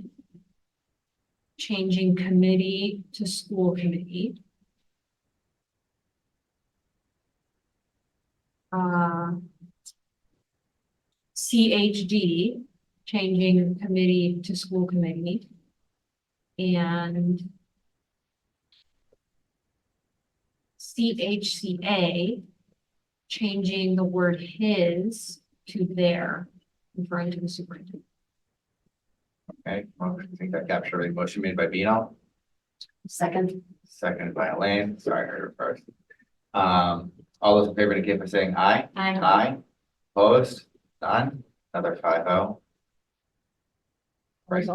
changing committee to school committee. CHD, changing committee to school committee. And CHCA, changing the word his to their. referring to the superintendent. Okay, well, I think that captured a motion made by Bino, Second. seconded by Elaine. Sorry, I heard her first. All those in favor indicate by saying aye. Aye. Opposed? None? Another 5-0. Right.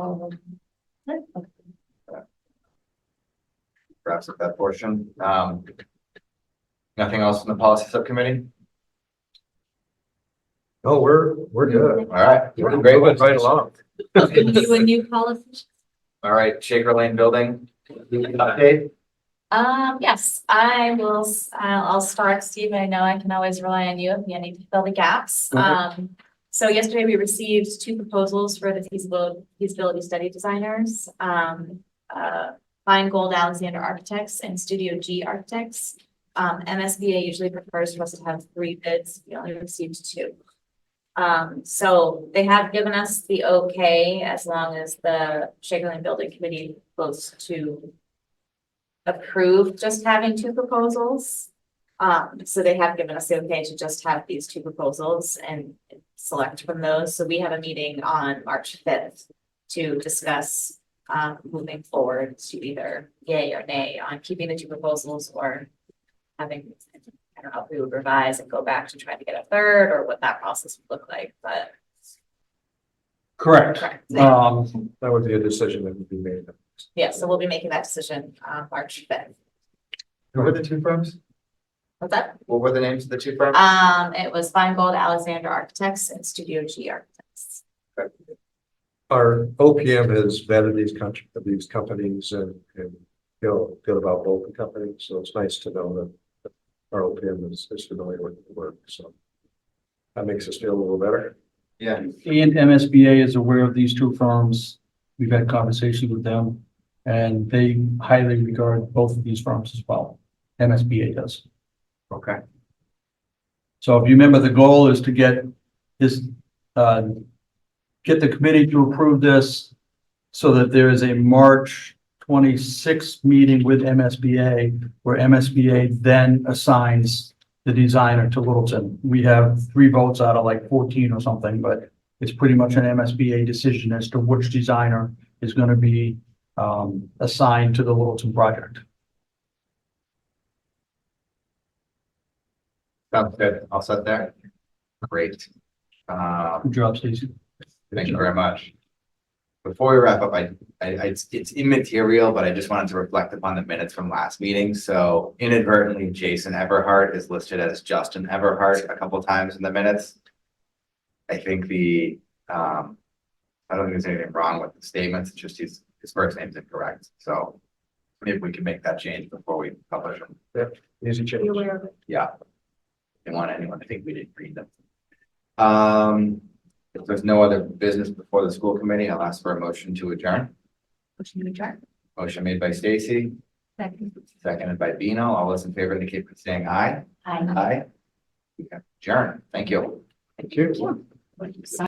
Wraps up that portion. Nothing else in the policy subcommittee? Oh, we're good. All right, We're great. moving right along. You a new policy? All right, Shaker Lane Building. Update? Yes, I'll start, Steve. I know I can always rely on you if you need to fill the gaps. So yesterday we received 2 proposals for the feasibility study designers. Fine Gold Alexander Architects and Studio G Architects. MSBA usually prefers for us to have 3 bids. We only received 2. So they have given us the okay as long as the Shaker Lane Building Committee votes to approve just having 2 proposals. So they have given us the okay to just have these 2 proposals and select from those. So we have a meeting on March 5th to discuss moving forward to either yay or nay on keeping the 2 proposals or having, I don't know if we would revise and go back to try to get a 3rd or what that process would look like, but. Correct. That would be a decision that would be made. Yeah, so we'll be making that decision March 5th. Who were the 2 firms? What's that? What were the names of the 2 firms? It was Fine Gold Alexander Architects and Studio G Architects. Our OPM has vetted these companies and feel good about both the companies. So it's nice to know that our OPM is familiar with the work. So that makes us feel a little better. Yeah. And MSBA is aware of these 2 firms. We've had conversations with them and they highly regard both of these firms as well. MSBA does. Okay. So if you remember, the goal is to get this, get the committee to approve this so that there is a March 26th meeting with MSBA where MSBA then assigns the designer to Littleton. We have 3 votes out of like 14 or something, but it's pretty much an MSBA decision as to which designer is going to be assigned to the Littleton project. Sounds good. All set there. Great. Good job, Stacy. Thank you very much. Before we wrap up, it's immaterial, but I just wanted to reflect upon the minutes from last meeting. So inadvertently, Jason Everhart is listed as Justin Everhart a couple times in the minutes. I think I don't think there's anything wrong with the statements. It's just his first name's incorrect. So maybe we can make that change before we publish them. Yeah, easy change. Be aware of it. Yeah. Didn't want anyone to think we didn't read them. If there's no other business before the school committee, I'll ask for a motion to adjourn. Motion to adjourn. Motion made by Stacy, Second. seconded by Bino. All those in favor indicate by saying aye. Aye. Aye. Okay, adjourn. Thank you. Thank you. Sorry.